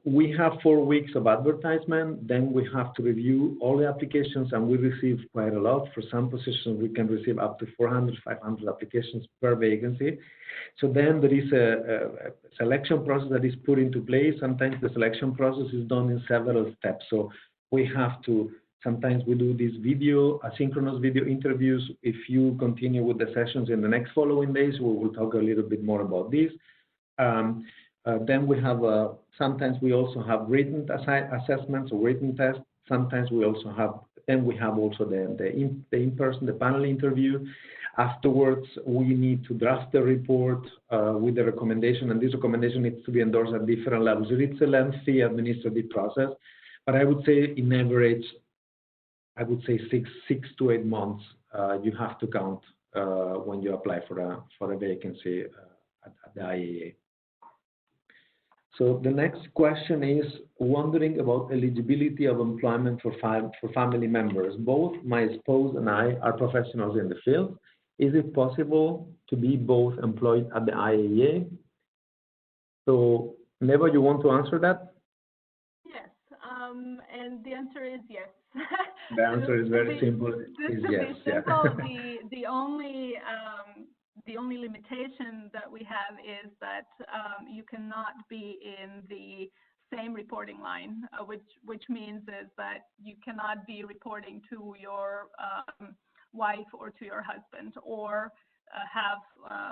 We have 4 weeks of advertisement, then we have to review all the applications, and we receive quite a lot. For some positions, we can receive up to 400, 500 applications per vacancy. So then there is a selection process that is put into place. Sometimes the selection process is done in several steps. So we have to, sometimes we do these asynchronous video interviews. If you continue with the sessions in the next following days, we will talk a little bit more about this. Then we have, sometimes we also have written assessments or written tests. Sometimes we also have, then we have also the in-person, the panel interview. Afterwards, we need to draft the report with the recommendation, and this recommendation needs to be endorsed at different levels. So it's a lengthy administrative process, but I would say in average, I would say six to 8 months you have to count when you apply for a vacancy at the IAEA. So the next question is wondering about eligibility of employment for family members. Both my spouse and I are professionals in the field. Is it possible to be both employed at the IAEA? So Neva, you want to answer that? Yes, and the answer is yes. The answer is very simple. Is yes. Simple, the only limitation that we have is that you cannot be in the same reporting line, which means is that you cannot be reporting to your wife or to your husband, or have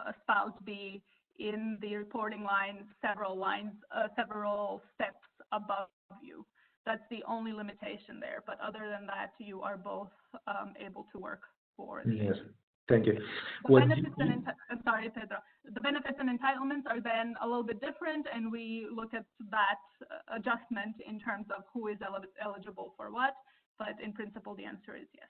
a spouse be in the reporting line several steps above you. That's the only limitation there. But other than that, you are both able to work for the Yes. Thank you. I'm sorry, Pedro. The benefits and entitlements are then a little bit different, and we look at that adjustment in terms of who is eligible for what. But in principle, the answer is yes.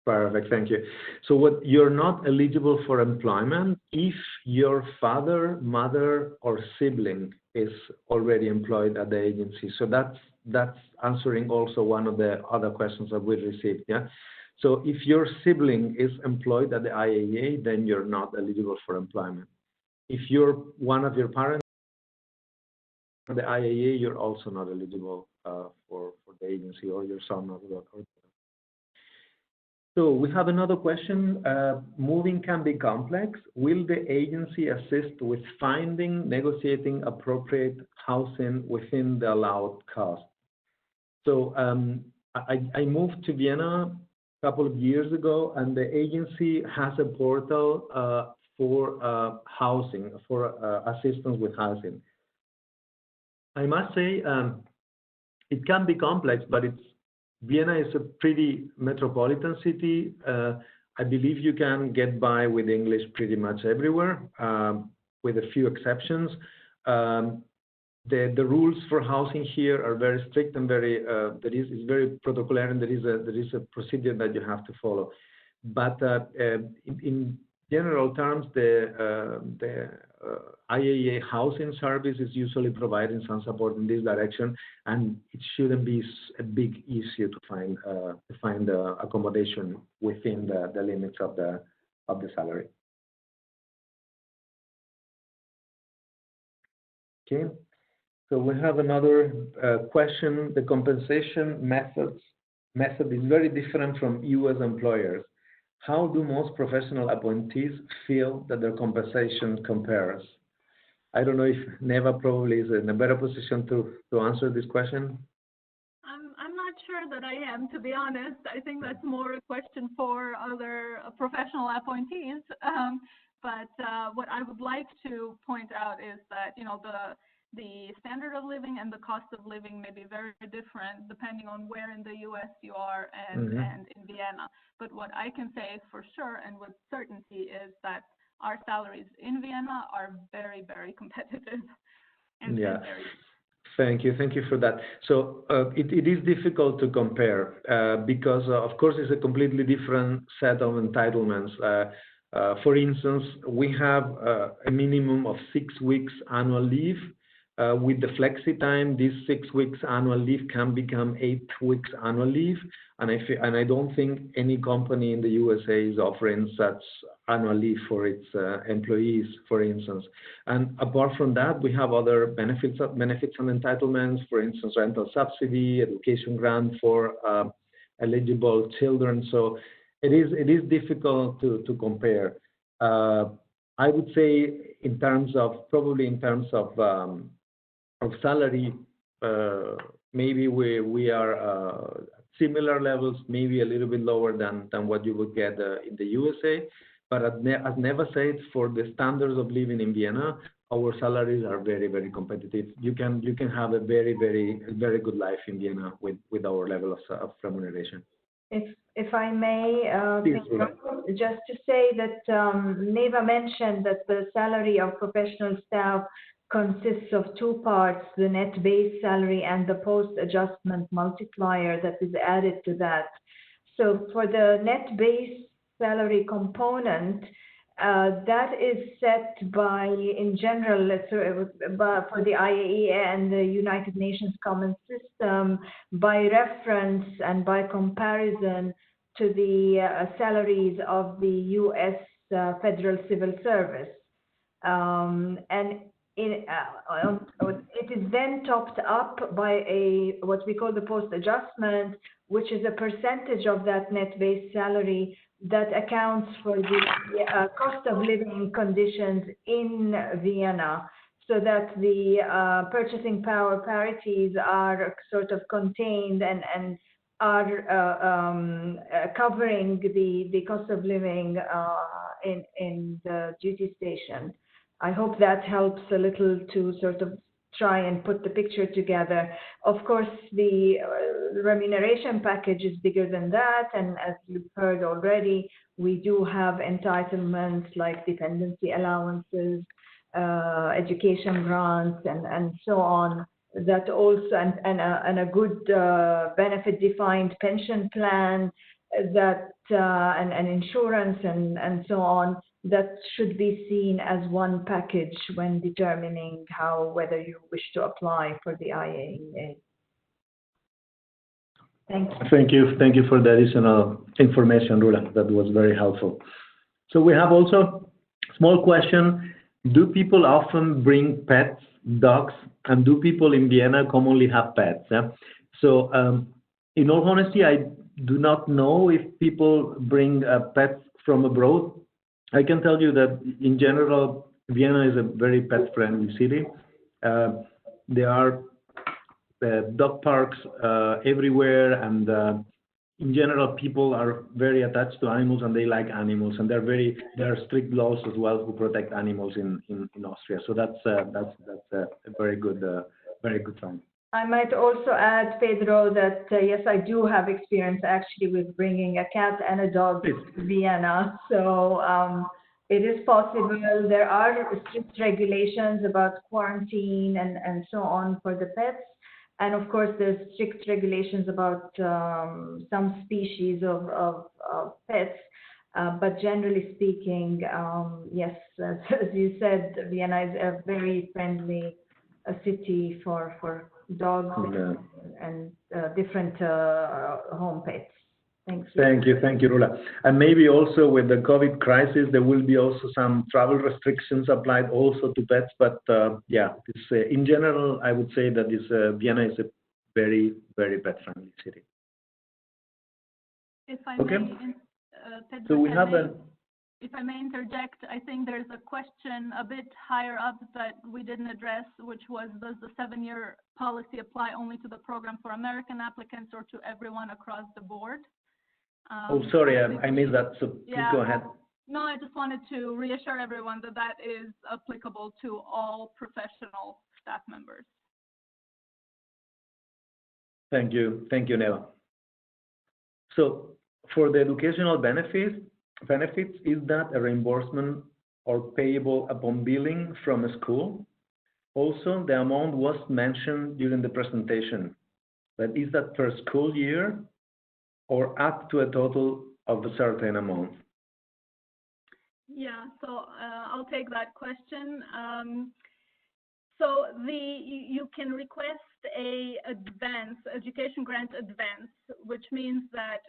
Perfect. Thank you. So what you're not eligible for employment if your father, mother, or sibling is already employed at the agency. So that's answering also one of the other questions that we received. Yeah. So if your sibling is employed at the IAEA, then you're not eligible for employment. If you're one of your parents at the IAEA, you're also not eligible for the agency, or your son or daughter. So we have another question. Moving can be complex. Will the agency assist with finding, negotiating appropriate housing within the allowed cost? So I moved to Vienna couple of years ago, and the agency has a portal for housing, for assistance with housing. I must say it can be complex, but Vienna is a pretty metropolitan city. I believe you can get by with English pretty much everywhere, with a few exceptions. The rules for housing here are very strict and it's very protocolar, and there is a procedure that you have to follow. But in general terms, the IAEA housing service is usually providing some support in this direction, and it shouldn't be a big issue to find accommodation within the limits of the salary. Okay. So we have another question. The compensation method is very different from U.S. employers. How do most professional appointees feel that their compensation compares? I don't know if Neva probably is in a better position to answer this question. I'm not sure that I am, to be honest. I think that's more a question for other professional appointees. But what I would like to point out is that, you know, the standard of living and the cost of living may be very different depending on where in the U.S. you are and in Vienna. But what I can say for sure and with certainty is that our salaries in Vienna are very, very competitive. And Yeah. very. Thank you for that. So it is difficult to compare because, of course, it's a completely different set of entitlements. For instance, we have a minimum of 6 weeks annual leave. With the flexi time, this 6 weeks annual leave can become 8 weeks annual leave. And I don't think any company in the USA is offering such annual leave for its employees, for instance. And apart from that, we have other benefits and entitlements, for instance, rental subsidy, education grant for eligible children. So it is difficult to compare. I would say in terms of salary, maybe we are similar levels, maybe a little bit lower than what you would get in the USA. But as Neva said, for the standards of living in Vienna, our salaries are very, very competitive. You can have a very, very, very good life in Vienna with our level of remuneration. If I may, just to say that Neva mentioned that the salary of professional staff consists of 2 parts, the net base salary and the post-adjustment multiplier that is added to that. So for the net base salary component, that is set by, in general, for the IAEA and the United Nations Common System, by reference and by comparison to the salaries of the U.S. Federal Civil Service. And it is then topped up by what we call the post-adjustment, which is a percentage of that net base salary that accounts for the cost of living conditions in Vienna, so that the purchasing power parities are sort of contained and are covering the cost of living in the duty station. I hope that helps a little to sort of try and put the picture together. Of course, the remuneration package is bigger than that, and as you've heard already, we do have entitlements like dependency allowances, education grants, and so on. That also and a good benefit defined pension plan that and insurance and so on. That should be seen as one package when determining whether you wish to apply for the IAEA. Thank you. Thank you for the additional information, Rula. That was very helpful. So we have also a small question. Do people often bring pets, dogs, and do people in Vienna commonly have pets? Yeah? So in all honesty, I do not know if people bring pets from abroad. I can tell you that in general, Vienna is a very pet-friendly city. There are dog parks everywhere, and in general, people are very attached to animals and they like animals, and there are strict laws as well to protect animals in Austria. So that's a very good sign. I might also add, Pedro, that yes, I do have experience actually with bringing a cat and a dog to Vienna. So it is possible. There are strict regulations about quarantine and so on for the pets. And of course, there's strict regulations about some species of pets. But generally speaking, yes, as you said, Vienna is a very friendly city for dogs and different home pets. Thanks. Thank you, Rula. And maybe also with the COVID crisis, there will be also some travel restrictions applied also to pets. But yeah, in general, I would say that Vienna is a very, very pet-friendly city. If I Okay. may, Pedro, So we have if I may interject, I think there's a question a bit higher up that we didn't address, which was, does the 7-year policy apply only to the program for American applicants or to everyone across the board? Oh, sorry, I missed that, so please go ahead. No, I just wanted to reassure everyone that that is applicable to all professional staff members. Thank you, Neva. So for the educational benefits, is that a reimbursement or payable upon billing from a school? Also, the amount was mentioned during the presentation, but is that per school year or up to a total of a certain amount? Yeah, so I'll take that question. So you can request a education grant advance, which means that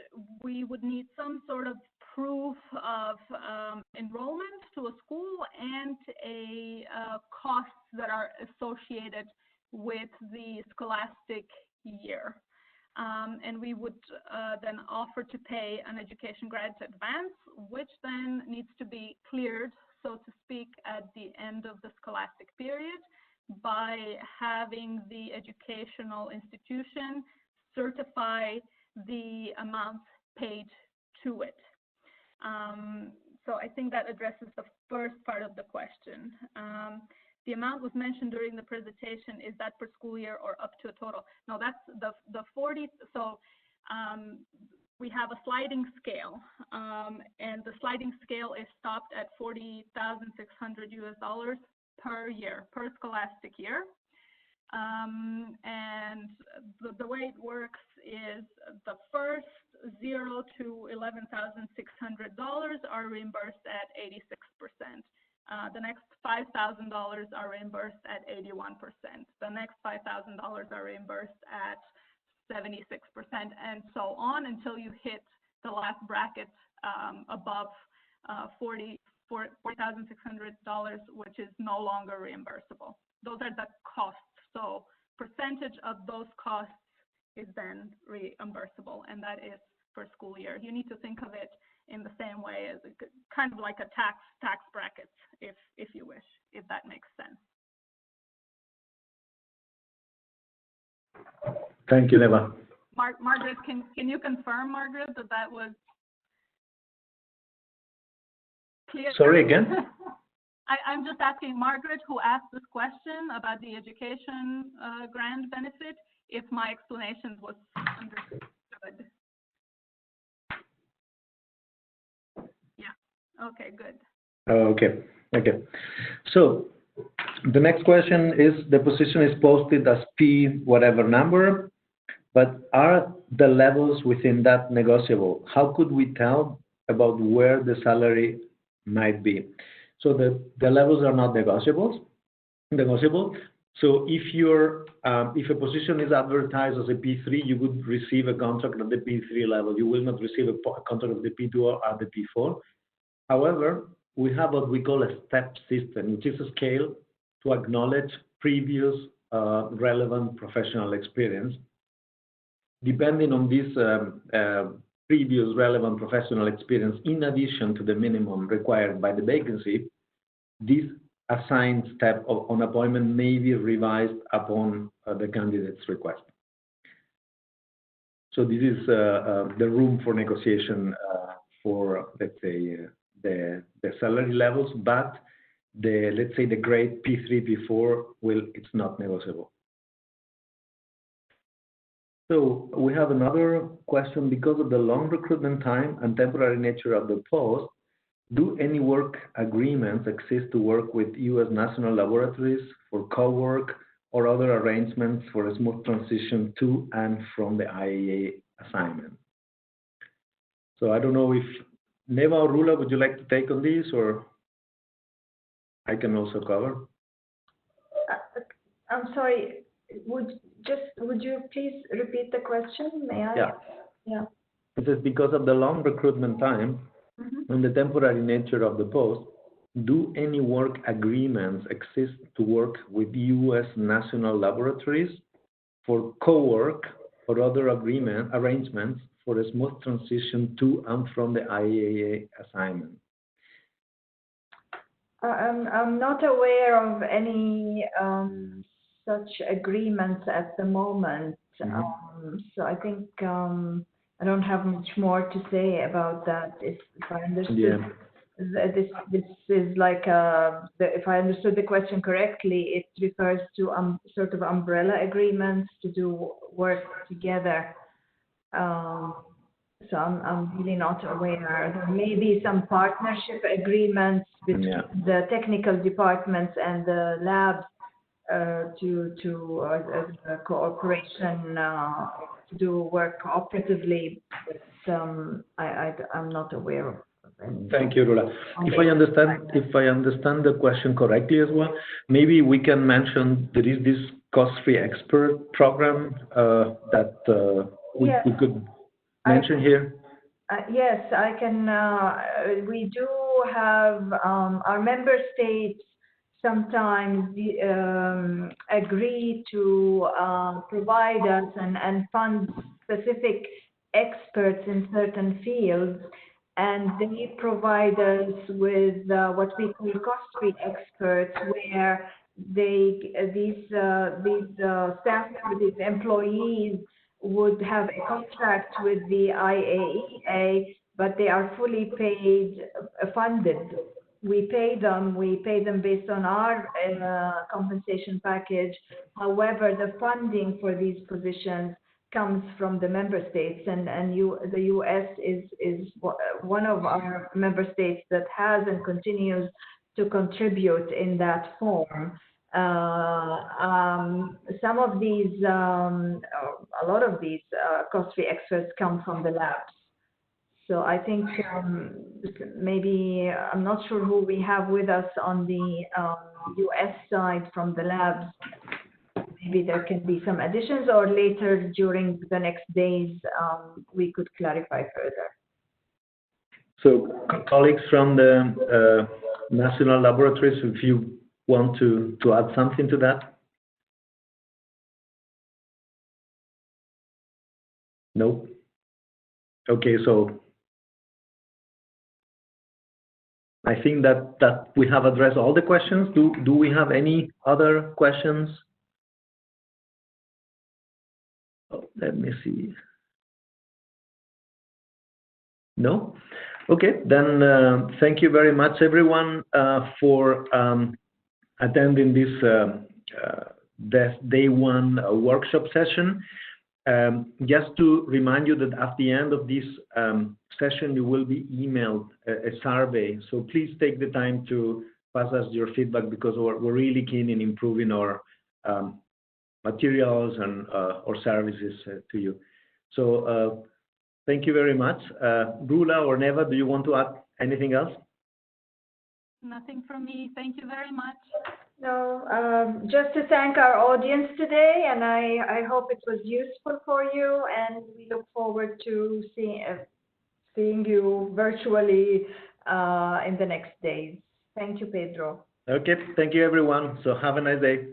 we would need some sort of proof of enrollment to a school and a costs that are associated with the scholastic year. And we would then offer to pay an education grant advance, which then needs to be cleared, so to speak, at the end of the scholastic period by having the educational institution certify the amounts paid to it. So I think that addresses the first part of the question. The amount was mentioned during the presentation. Is that per school year or up to a total? No, that's the 40. So we have a sliding scale, and the sliding scale is stopped at $40,600 per year, per scholastic year. And the way it works is the first $0 to $11,600 are reimbursed at 86%. The next $5,000 are reimbursed at 81%. The next $5,000 are reimbursed at 76%, and so on until you hit the last bracket above $40,600, which is no longer reimbursable. Those are the costs. So percentage of those costs is then reimbursable, and that is per school year. You need to think of it in the same way as kind of like a tax bracket, if you wish, if that makes sense. Thank you, Neva. Margaret, can you confirm, Margaret, that was clear? Sorry, again? I'm just asking Margaret, who asked this question about the education grant benefit, if my explanation was understood. Yeah, okay, good. Okay. So the next question is, the position is posted as P whatever number, but are the levels within that negotiable? How could we tell about where the salary might be? So the levels are not negotiable. So if a position is advertised as a P3, you would receive a contract at the P3 level. You will not receive a contract at the P2 or at the P4. However, we have what we call a step system, which is a scale to acknowledge previous relevant professional experience. Depending on this previous relevant professional experience, in addition to the minimum required by the vacancy, this assigned step on appointment may be revised upon the candidate's request. So this is the room for negotiation for, let's say, the salary levels, but let's say the grade P3, P4 it's not negotiable. So we have another question. Because of the long recruitment time and temporary nature of the post, do any work agreements exist to work with U.S. national laboratories for co-work or other arrangements for a smooth transition to and from the IAEA assignment? So I don't know if Neva or Rula, would you like to take on this, or I can also cover? I'm sorry. Would you please repeat the question? May I? Yeah. It says, because of the long recruitment time and the temporary nature of the post, do any work agreements exist to work with U.S. national laboratories for co-work or other arrangements for a smooth transition to and from the IAEA assignment? I'm not aware of any such agreements at the moment. So I think I don't have much more to say about that. If I understood, this is like if I understood the question correctly, it refers to sort of umbrella agreements to do work together. So I'm really not aware. There may be some partnership agreements between the technical departments and the labs to cooperation to do work cooperatively. But I'm not aware of any. Thank you, Rula. If I understand the question correctly as well, maybe we can mention there is this cost-free expert program that we could mention here. Yes, I can. We do have our member states sometimes agree to provide us and fund specific experts in certain fields, and they provide us with what we call cost-free experts, where these staff or these employees would have a contract with the IAEA, but they are fully funded. We pay them based on our compensation package. However, the funding for these positions comes from the member states, and the U.S. is one of our member states that has and continues to contribute in that form. Some of these, a lot of these cost-free experts come from the labs. So I think maybe, I'm not sure who we have with us on the US side from the labs. Maybe there can be some additions, or later during the next days we could clarify further. So colleagues from the national laboratories, if you want to add something to that? No? Okay, so I think that we have addressed all the questions. Do we have any other questions? Oh, let me see. No? Okay, then thank you very much, everyone, for attending this day one workshop session. Just to remind you that at the end of this session, you will be emailed a survey. So please take the time to pass us your feedback, because we're really keen in improving our materials and our services to you. So thank you very much. Rula or Neva, do you want to add anything else? Nothing from me. Thank you very much. No, just to thank our audience today, and I hope it was useful for you, and we look forward to seeing you virtually in the next days. Thank you, Pedro. Okay, thank you, everyone. So have a nice day.